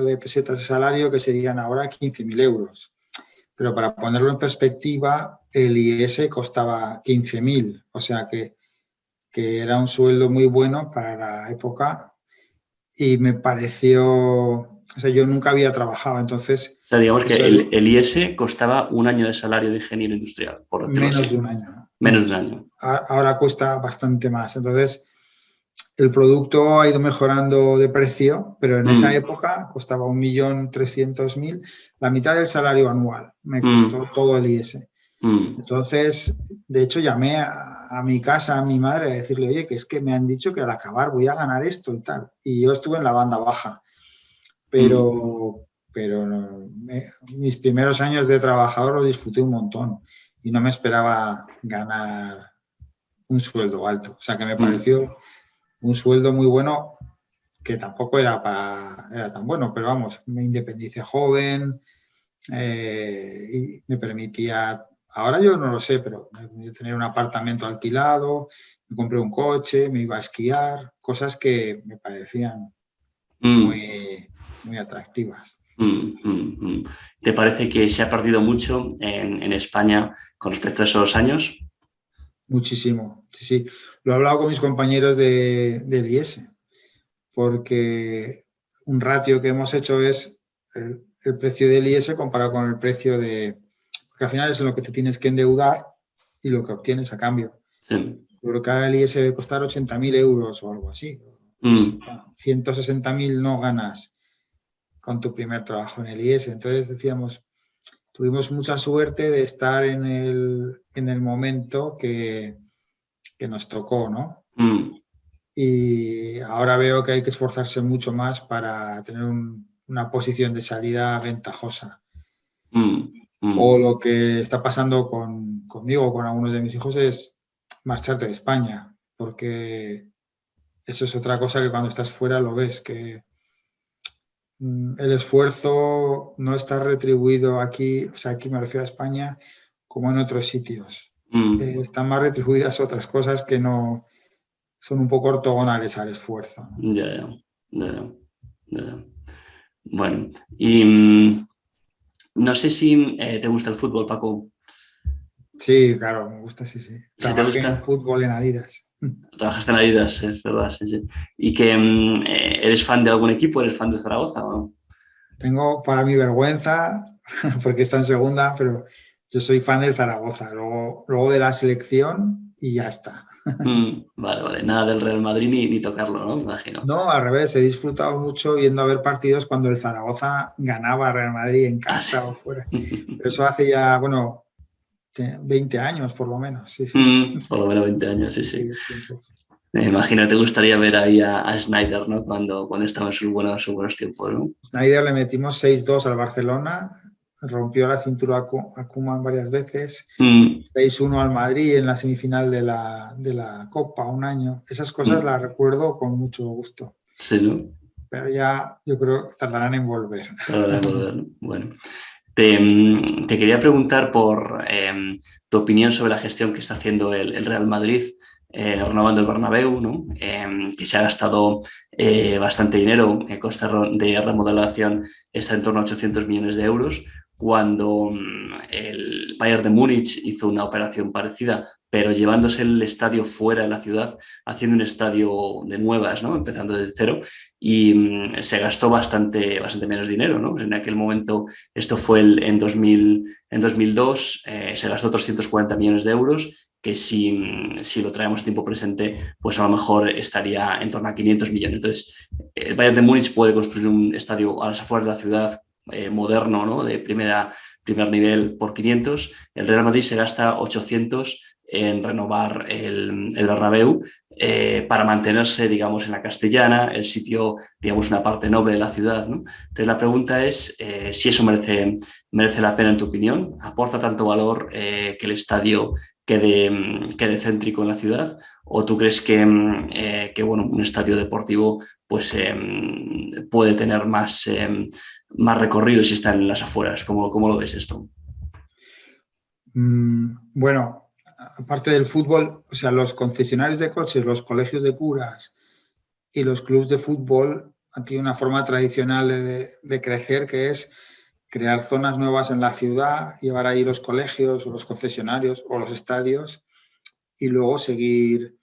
de pesetas de salario, que serían ahora 15.000 euros. Pero para ponerlo en perspectiva, el IES costaba 15.000, o sea que era un sueldo muy bueno para la época y me pareció, o sea, yo nunca había trabajado, entonces... O sea, digamos que el IES costaba un año de salario de ingeniero industrial, por decirlo así. Menos de un año. Menos de un año. Ahora cuesta bastante más, entonces... El producto ha ido mejorando de precio, pero en esa época costaba 1.300.000, la mitad del salario anual. Me costó todo el IES. Entonces, de hecho, llamé a mi casa, a mi madre, a decirle, oye, que es que me han dicho que al acabar voy a ganar esto y tal. Y yo estuve en la banda baja, pero mis primeros años de trabajador lo disfruté un montón y no me esperaba ganar un sueldo alto. O sea, que me pareció... un sueldo muy bueno, que tampoco era tan bueno, pero vamos, me independicé joven y me permitía, ahora yo no lo sé, pero tener un apartamento alquilado, me compré un coche, me iba a esquiar, cosas que me parecían muy, muy atractivas. ¿Te parece que se ha perdido mucho en España con respecto a esos años? Muchísimo, sí. Lo he hablado con mis compañeros del IES, porque un ratio que hemos hecho es el precio del IES comparado con el precio porque al final es lo que te tienes que endeudar y lo que obtienes a cambio. Sí. Yo creo que ahora el IS debe costar 80.000 euros o algo así. Pues, Mm, bueno, 160.000 no ganas con tu primer trabajo en el IS. Entonces decíamos, tuvimos mucha suerte de estar en el momento que nos tocó, ¿no? mm, Y ahora veo que hay que esforzarse mucho más para tener una posición de salida ventajosa. mm, O mm. lo que está pasando conmigo, con algunos de mis hijos, es marcharte de España, porque eso es otra cosa que cuando estás fuera lo ves, que el esfuerzo no está retribuido aquí, o sea, aquí me refiero a España, como en otros sitios. Mm. Están más retribuidas otras cosas que no son un poco ortogonales al esfuerzo, ¿no? Ya, ya, ya, ya, ya. Bueno, y no sé si te gusta el fútbol, Paco. Sí, claro, me gusta, sí, sí. Si te Trabajé en gusta, fútbol en Adidas. trabajaste en Adidas, es verdad, sí, sí. ¿Y que eres fan de algún equipo? ¿Eres fan de Zaragoza o no? Tengo para mi vergüenza, porque está en segunda, pero yo soy fan del Zaragoza, luego de la selección y ya está. Vale, vale. Nada del Real Madrid ni tocarlo, ¿no? Me imagino. No, al revés, he disfrutado mucho viendo a ver partidos cuando el Zaragoza ganaba a Real Madrid en Ah, casa o sí. fuera. Pero eso hace ya, bueno, 20 años por lo menos, sí, sí. Por lo menos 20 años, sí, sí. Sí, tiempo. Me imagino que te gustaría ver ahí a Snyder, ¿no? Cuando estaba en sus buenos tiempos, ¿no? Snyder le metimos 6-2 al Barcelona, rompió la cintura a Koeman varias veces, Mm, 6-1 al Madrid en la semifinal de la Copa un año. Esas cosas mm. las recuerdo con mucho gusto, Sí, ¿no? pero ya yo creo que tardarán en volver. Tardará en volver, ¿no? Bueno. Te quería preguntar por tu opinión sobre la gestión que está haciendo el Real Madrid, renovando el Bernabéu, ¿no? Que se ha gastado bastante dinero, coste de remodelación está en torno a 800 millones de euros, cuando el Bayern de Múnich hizo una operación parecida, pero llevándose el estadio fuera de la ciudad, haciendo un estadio de nuevas, ¿no? Empezando desde cero, y se gastó bastante menos dinero, ¿no? En aquel momento esto fue en 2002, se gastó 340 millones de euros, que si lo traemos a tiempo presente, pues a lo mejor estaría en torno a 500 millones. Entonces, el Bayern de Múnich puede construir un estadio a las afueras de la ciudad moderno, ¿no? De primer nivel por 500. El Real Madrid se gasta 800 en renovar el Bernabéu para mantenerse, digamos, en la Castellana, el sitio, digamos, una parte noble de la ciudad, ¿no? Entonces la pregunta es si eso merece la pena en tu opinión, aporta tanto valor que el estadio quede céntrico en la ciudad, o tú crees que bueno, un estadio deportivo pues, puede tener más recorrido si está en las afueras. ¿Cómo lo ves esto? Bueno, aparte del fútbol, o sea, los concesionarios de coches, los colegios de curas y los clubes de fútbol han tenido una forma tradicional de crecer, que es crear zonas nuevas en la ciudad, llevar ahí los colegios o los concesionarios o los estadios y luego seguir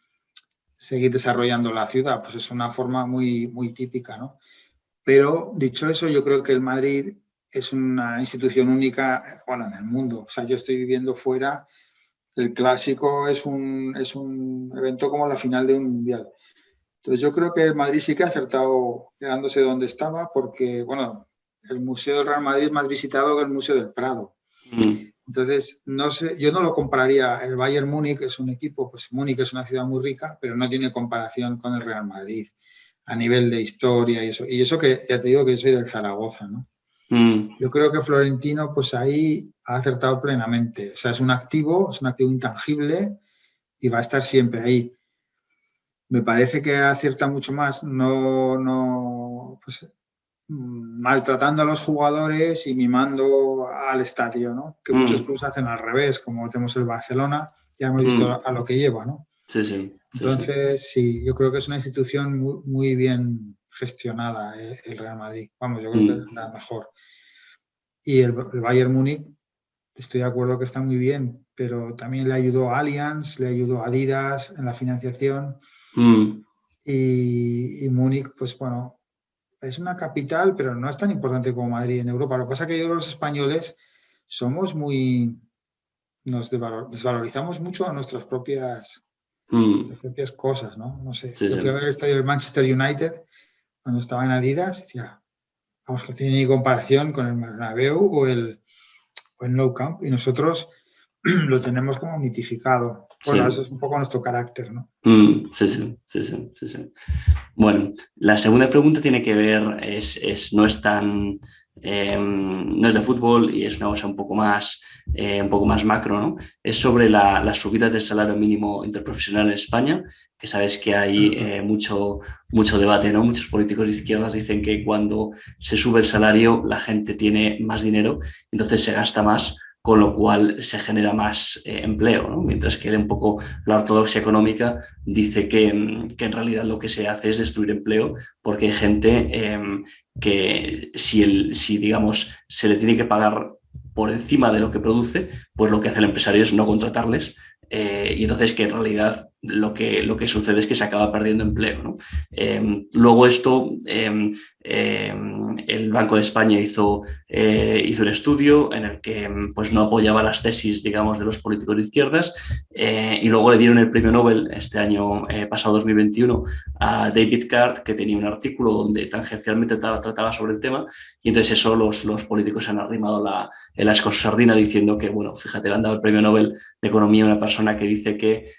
desarrollando la ciudad. Pues es una forma muy, muy típica, ¿no? Pero dicho eso, yo creo que el Madrid es una institución única, bueno, en el mundo. O sea, yo estoy viviendo fuera. El clásico es un evento como la final de un mundial. Entonces yo creo que el Madrid sí que ha acertado quedándose donde estaba porque, bueno, el Museo del Real Madrid es más visitado que el Museo del Prado. Entonces, no sé, yo no lo compararía. El Bayern Múnich es un equipo, pues Múnich es una ciudad muy rica, pero no tiene comparación con el Real Madrid a nivel de historia y eso. Y eso que ya te digo que yo soy del Zaragoza, ¿no? Yo creo que Florentino, pues ahí ha acertado plenamente. O sea, es un activo intangible y va a estar siempre ahí. Me parece que acierta mucho más pues, maltratando a los jugadores y mimando al estadio, ¿no? Que muchos clubes hacen al revés, como tenemos el Barcelona, ya hemos visto a lo que lleva, ¿no? Sí, sí. Entonces, sí, yo creo que es una institución muy, muy bien gestionada, el Real Madrid. Vamos, yo creo que es la mejor. Y el Bayern Múnich, estoy de acuerdo que está muy bien, pero también le ayudó a Allianz, le ayudó a Adidas en la financiación. Y Múnich, pues bueno, es una capital, pero no es tan importante como Madrid en Europa. Lo que pasa es que yo creo que los españoles somos nos desvalorizamos mucho a nuestras propias Tus propias cosas, ¿no? No sé. Sí, Yo fui a ver el estadio del Manchester United cuando estaba en Adidas y decía, vamos, que no tiene ni comparación con el Bernabéu o el Nou Camp, y nosotros lo tenemos como mitificado. Bueno, sí. eso es un poco nuestro carácter, ¿no? Sí, sí, sí, sí, sí, sí. Bueno, la segunda pregunta tiene que ver, no es tan, no es de fútbol y es una cosa un poco más macro, ¿no? Es sobre la subida del salario mínimo interprofesional en España, que sabes que hay mucho debate, ¿no? Muchos políticos de izquierdas dicen que cuando se sube el salario la gente tiene más dinero, entonces se gasta más, con lo cual se genera más empleo, ¿no? Mientras que un poco la ortodoxia económica dice que en realidad lo que se hace es destruir empleo, porque hay gente que si, digamos, se le tiene que pagar por encima de lo que produce, pues lo que hace el empresario es no contratarles, y entonces que en realidad lo que sucede es que se acaba perdiendo empleo, ¿no? Luego esto, el Banco de España hizo un estudio en el que pues, no apoyaba las tesis, digamos, de los políticos de izquierdas, y luego le dieron el premio Nobel este año pasado 2021 a David Card, que tenía un artículo donde tangencialmente trataba sobre el tema, y entonces eso los políticos han arrimado el asco sardina diciendo que, bueno, fíjate, le han dado el premio Nobel de Economía a una persona que dice que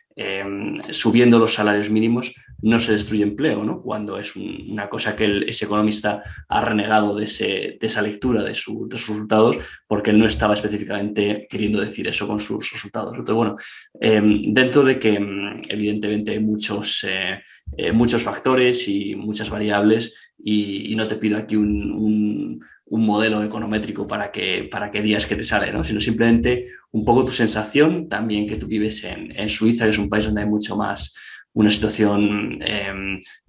subiendo los salarios mínimos no se destruye empleo, ¿no? Cuando es una cosa que ese economista ha renegado de esa lectura de sus resultados, porque él no estaba específicamente queriendo decir eso con sus resultados. Entonces, bueno, dentro de que evidentemente hay muchos factores y muchas variables, y no te pido aquí un modelo econométrico para que digas que te sale, ¿no? Sino simplemente un poco tu sensación, también que tú vives en Suiza, que es un país donde hay mucho más una situación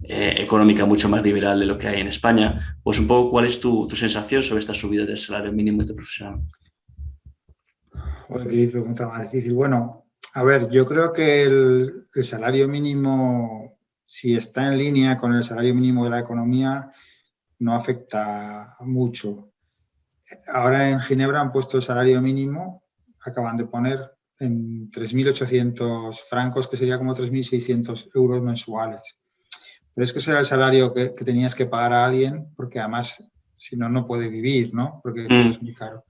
económica mucho más liberal de lo que hay en España, pues un poco cuál es tu sensación sobre esta subida del salario mínimo interprofesional. Joder, qué pregunta más difícil. Bueno, a ver, yo creo que el salario mínimo, si está en línea con el salario mínimo de la economía, no afecta mucho. Ahora en Ginebra han puesto el salario mínimo, acaban de poner en 3.800 francos, que sería como 3.600 euros mensuales. Pero es que ese era el salario que tenías que pagar a alguien, porque además, si no, no puede vivir, ¿no? Porque todo es muy caro.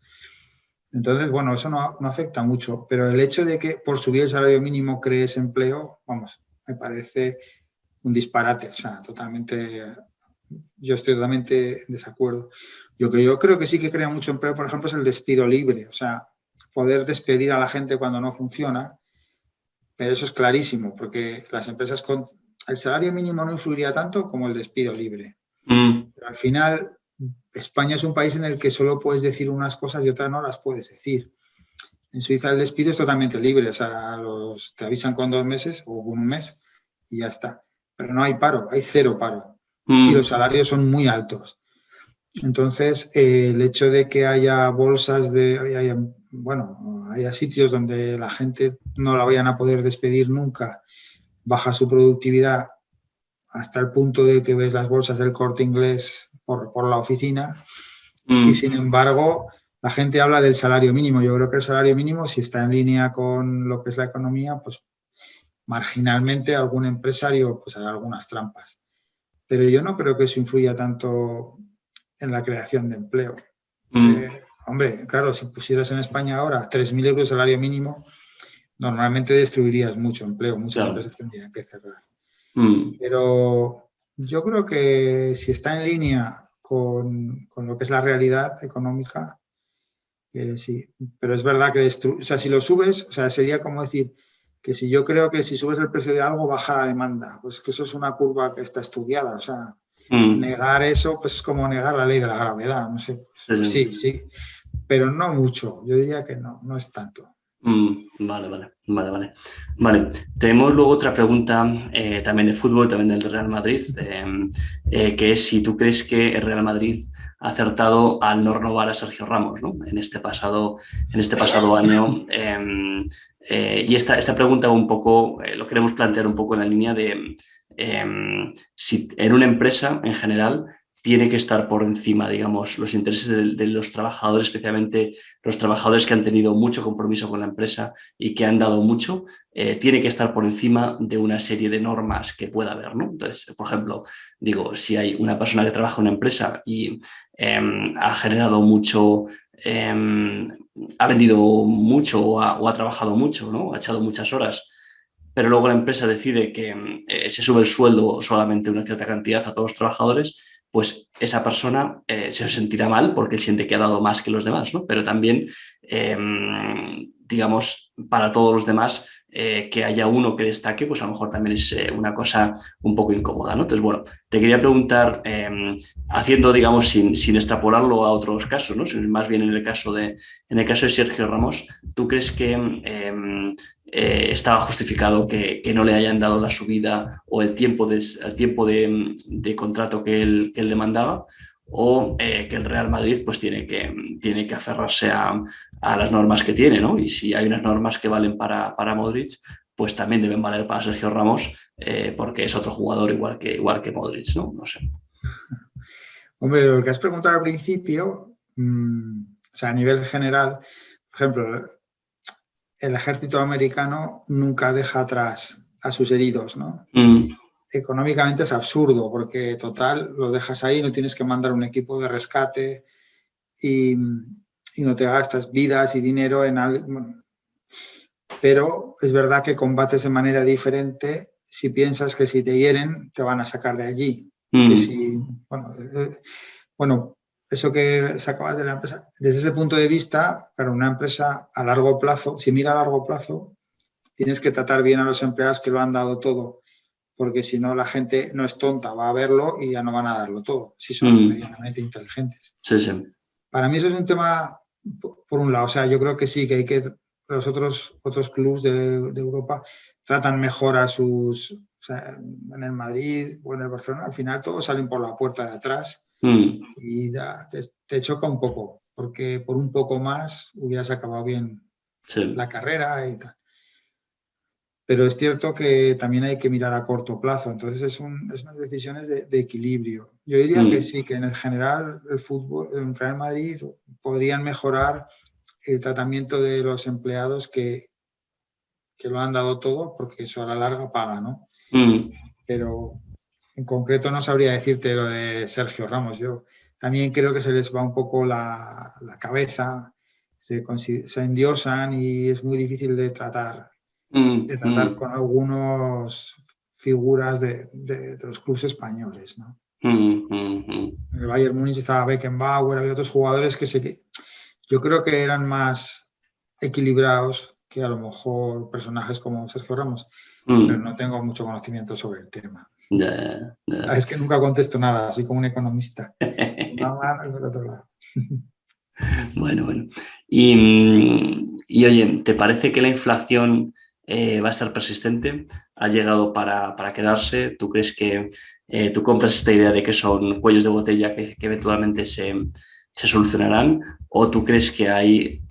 Entonces, bueno, eso no afecta mucho, pero el hecho de que por subir el salario mínimo crees empleo, vamos, me parece un disparate, o sea, yo estoy totalmente en desacuerdo. Yo creo que sí que crea mucho empleo, por ejemplo, es el despido libre, o sea, poder despedir a la gente cuando no funciona, pero eso es clarísimo, porque las empresas el salario mínimo no influiría tanto como el despido libre. Pero al final, España es un país en el que solo puedes decir unas cosas y otras no las puedes decir. En Suiza el despido es totalmente libre, o sea, te avisan con 2 meses o con 1 mes y ya está. Pero no hay paro, hay 0 paro. Y los salarios son muy altos. Entonces, el hecho de que haya bolsas, haya sitios donde la gente no la vayan a poder despedir nunca, baja su productividad hasta el punto de que ves las bolsas del Corte Inglés por la oficina, y sin embargo la gente habla del salario mínimo. Yo creo que el salario mínimo, si está en línea con lo que es la economía, pues marginalmente algún empresario pues hará algunas trampas. Pero yo no creo que eso influya tanto en la creación de empleo. Hombre, claro, si pusieras en España ahora 3.000 euros de salario mínimo, normalmente destruirías mucho empleo, muchas empresas tendrían que cerrar. Pero yo creo que si está en línea con lo que es la realidad económica, sí. Pero es verdad que si lo subes, o sea, sería como decir que si yo creo que si subes el precio de algo, baja la demanda. Pues que eso es una curva que está estudiada. O sea, negar eso pues es como negar la ley de la gravedad. No sé. Sí. Pero no mucho. Yo diría que no es tanto. Vale. Tenemos luego otra pregunta también de fútbol, también del Real Madrid, que es si tú crees que el Real Madrid ha acertado al no renovar a Sergio Ramos, ¿no? en este pasado año. Y esta pregunta un poco lo queremos plantear un poco en la línea de si en una empresa en general tiene que estar por encima, digamos, los intereses de los trabajadores, especialmente los trabajadores que han tenido mucho compromiso con la empresa y que han dado mucho, tiene que estar por encima de una serie de normas que pueda haber, ¿no? Entonces, por ejemplo, digo, si hay una persona que trabaja en una empresa y ha generado mucho, ha vendido mucho o ha trabajado mucho, ¿no? Ha echado muchas horas, pero luego la empresa decide que se sube el sueldo solamente una cierta cantidad a todos los trabajadores, pues esa persona se sentirá mal porque siente que ha dado más que los demás, ¿no? Pero también, digamos, para todos los demás, que haya uno que destaque, pues a lo mejor también es una cosa un poco incómoda, ¿no? Entonces, bueno, te quería preguntar, haciendo, digamos, sin extrapolarlo a otros casos, ¿no? Sino más bien en el caso de Sergio Ramos, ¿tú crees que estaba justificado que no le hayan dado la subida o el tiempo de contrato que él demandaba? ¿O que el Real Madrid pues tiene que aferrarse a las normas que tiene, ¿no? Y si hay unas normas que valen para Modric, pues también deben valer para Sergio Ramos, porque es otro jugador igual que Modric, ¿no? No sé. Hombre, lo que has preguntado al principio, o sea, a nivel general, por ejemplo, el ejército americano nunca deja atrás a sus heridos, ¿no? Económicamente es absurdo porque, total, lo dejas ahí, no tienes que mandar un equipo de rescate y no te gastas vidas y dinero en algo. Bueno, pero es verdad que combates de manera diferente si piensas que si te hieren te van a sacar de allí. Que si, bueno, eso que sacabas de la empresa, desde ese punto de vista, para una empresa a largo plazo, si mira a largo plazo, tienes que tratar bien a los empleados que lo han dado todo, porque si no la gente no es tonta, va a verlo y ya no van a darlo todo, si son medianamente inteligentes. Sí, sí. Para mí eso es un tema, por un lado, o sea, yo creo que sí, que hay que, los otros clubes de Europa tratan mejor a sus, o sea, en el Madrid o en el Barcelona, al final todos salen por la puerta de atrás y te choca un poco, porque por un poco más hubieras acabado bien la carrera y tal. Pero es cierto que también hay que mirar a corto plazo, entonces es unas decisiones de equilibrio. Yo diría que sí, que en el general el fútbol, en Real Madrid podrían mejorar el tratamiento de los empleados que lo han dado todo, porque eso a la larga paga, ¿no? Pero en concreto no sabría decirte lo de Sergio Ramos. Yo también creo que se les va un poco la cabeza, se endiosan y es muy difícil de tratar con algunas figuras de los clubes españoles, ¿no? En el Bayern Múnich estaba Beckenbauer, había otros jugadores que yo creo que eran más equilibrados que a lo mejor personajes como Sergio Ramos, pero no tengo mucho conocimiento sobre el tema. Es que nunca contesto nada, soy como un economista. Por otro lado. Bueno. Y oye, ¿te parece que la inflación va a ser persistente? ¿Ha llegado para quedarse? ¿Tú crees que tú compras esta idea de que son cuellos de botella que eventualmente se solucionarán? ¿O tú crees que hay,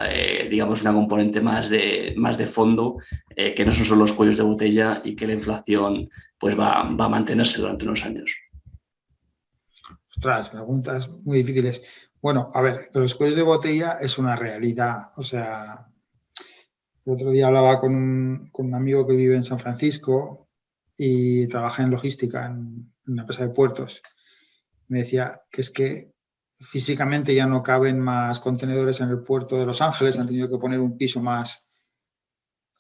digamos, una componente más de fondo, que no son solo los cuellos de botella y que la inflación pues va a mantenerse durante unos años? Ostras, preguntas muy difíciles. Bueno, a ver, los cuellos de botella es una realidad. O sea, el otro día hablaba con un amigo que vive en San Francisco y trabaja en logística en una empresa de puertos. Me decía que es que físicamente ya no caben más contenedores en el puerto de Los Ángeles, han tenido que poner un piso más,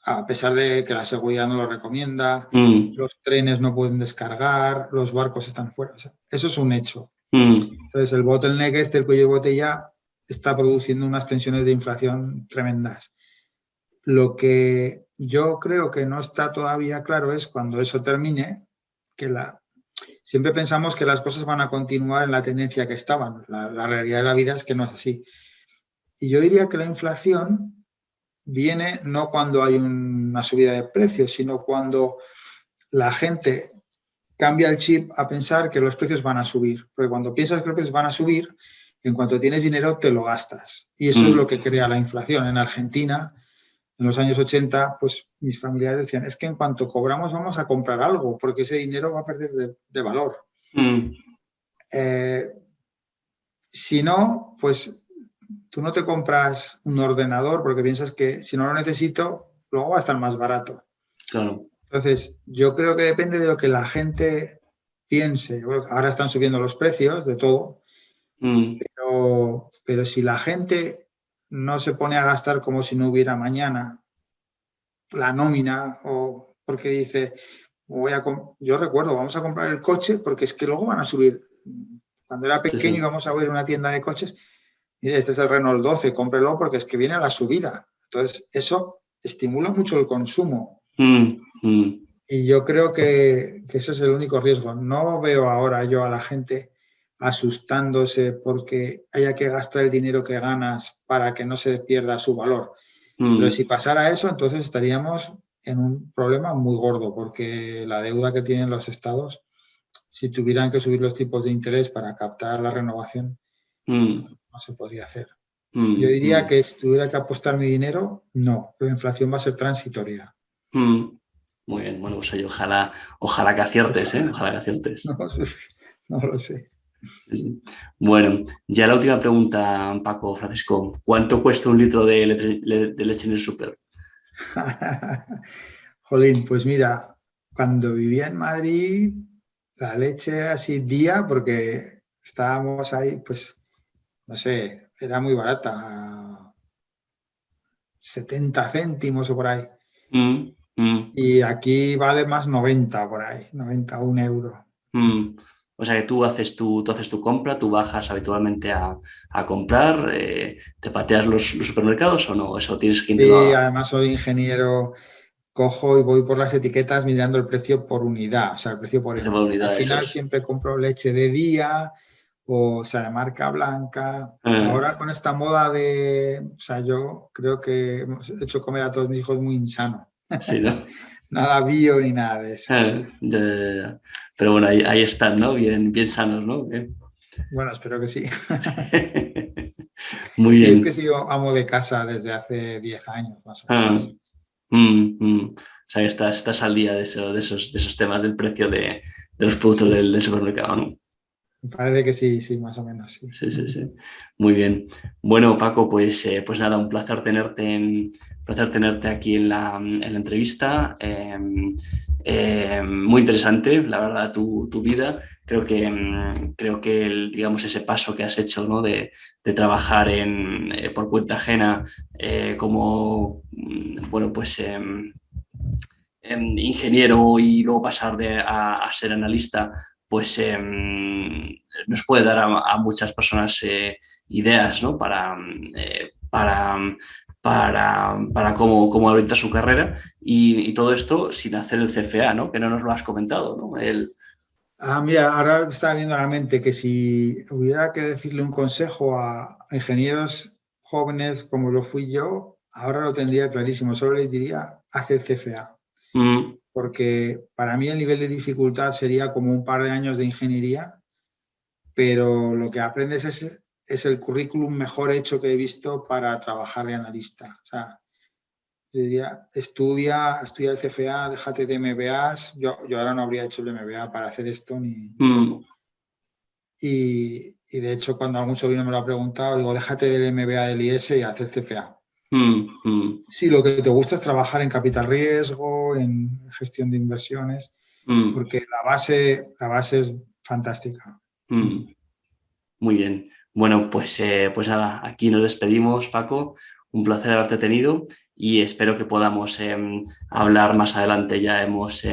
a pesar de que la seguridad no lo recomienda, los trenes no pueden descargar, los barcos están fuera. O sea, eso es un hecho. Entonces, el bottleneck el cuello de botella, está produciendo unas tensiones de inflación tremendas. Lo que yo creo que no está todavía claro es cuando eso termine, que siempre pensamos que las cosas van a continuar en la tendencia que estaban. La realidad de la vida es que no es así. Y yo diría que la inflación viene no cuando hay una subida de precios, sino cuando la gente cambia el chip a pensar que los precios van a subir. Porque cuando piensas que los precios van a subir, en cuanto tienes dinero te lo gastas. Y eso es lo que crea la inflación. En Argentina, en los años 80, pues mis familiares decían, es que en cuanto cobramos vamos a comprar algo, porque ese dinero va a perder de valor. Si no, pues tú no te compras un ordenador porque piensas que si no lo necesito, luego va a estar más barato. Claro. Entonces, yo creo que depende de lo que la gente piense. Bueno, ahora están subiendo los precios de todo, pero si la gente no se pone a gastar como si no hubiera mañana la nómina, o porque dice, yo recuerdo, vamos a comprar el coche porque es que luego van a subir. Cuando era pequeño Sí. íbamos a ver una tienda de coches, mire, este es el Renault 12, cómprelo porque es que viene a la subida. Entonces, eso estimula mucho el consumo. Y yo creo que eso es el único riesgo. No veo ahora yo a la gente asustándose porque haya que gastar el dinero que ganas para que no se pierda su valor. Pero si pasara eso, entonces estaríamos en un problema muy gordo, porque la deuda que tienen los estados, si tuvieran que subir los tipos de interés para captar la renovación, no se podría hacer. Yo diría que si tuviera que apostar mi dinero, no, la inflación va a ser transitoria. Muy bien, bueno, pues oye, ojalá que aciertes, ¿eh? Ojalá que aciertes. No lo sé. Bueno, ya la última pregunta, Paco, Francisco. ¿Cuánto cuesta un litro de leche en el súper? Jolín, pues mira, cuando vivía en Madrid, la leche así día, porque estábamos ahí, pues, no sé, era muy barata, 70 céntimos o por ahí. Y aquí vale más 90 por ahí, 91 euros. O sea que tú haces tu compra, tú bajas habitualmente a comprar, ¿te pateas los supermercados o no? Eso tienes que Sí, intentar. además soy ingeniero, cojo y voy por las etiquetas mirando el precio por unidad, o sea, el precio por Hacer por envase. Al unidad, eso final es. siempre compro leche de día, o sea, de marca blanca. Ahora con esta moda o sea, yo creo que hemos hecho comer a todos mis hijos muy insano. Sí, ¿no? Nada bio ni nada de eso. Ya. Pero bueno, ahí están, ¿no? Bien sanos, ¿no? Bien. Bueno, espero que sí. Muy Sí, es que he bien. sido amo de casa desde hace 10 años, más o menos. O sea que estás al día de esos temas del precio de los productos Sí, del supermercado, ¿no? me parece que sí, más o menos, sí. Sí. Muy bien. Bueno, Paco, pues nada, un placer tenerte aquí en la entrevista. Muy interesante, la verdad, tu vida. Creo que digamos, ese paso que has hecho, ¿no? de trabajar por cuenta ajena como, bueno, pues ingeniero y luego pasar a ser analista, pues nos puede dar a muchas personas ideas, ¿no? Para cómo orientar su carrera y todo esto sin hacer el CFA, ¿no? Que no nos lo has comentado, ¿no? Mira, ahora me está viendo a la mente que si hubiera que decirle un consejo a ingenieros jóvenes como lo fui yo, ahora lo tendría clarísimo. Solo les diría, haz el CFA. Porque para mí el nivel de dificultad sería como un par de años de ingeniería, pero lo que aprendes es el currículum mejor hecho que he visto para trabajar de analista. O sea, yo diría, estudia el CFA, déjate de MBAs. Yo ahora no habría hecho el MBA para hacer esto ni loco. Y de hecho, cuando algún sobrino me lo ha preguntado, digo, déjate del MBA del IES y haz el CFA. Sí, lo que te gusta es trabajar en capital riesgo, en gestión de inversiones, porque la base es fantástica. Muy bien. Bueno, pues nada, aquí nos despedimos, Paco. Un placer haberte tenido y espero que podamos hablar más adelante. Ya hemos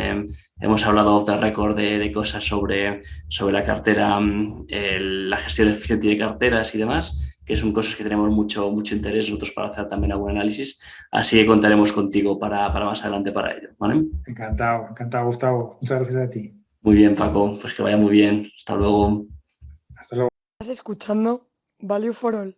hablado off the record de cosas sobre la cartera, la gestión eficiente de carteras y demás, que son cosas que tenemos mucho interés nosotros para hacer también algún análisis. Así que contaremos contigo para más adelante para ello, ¿vale? Encantado, Gustavo. Muchas gracias a ti. Muy bien, Paco. Pues que vaya muy bien. Hasta luego. Hasta luego. Estás escuchando Value for All.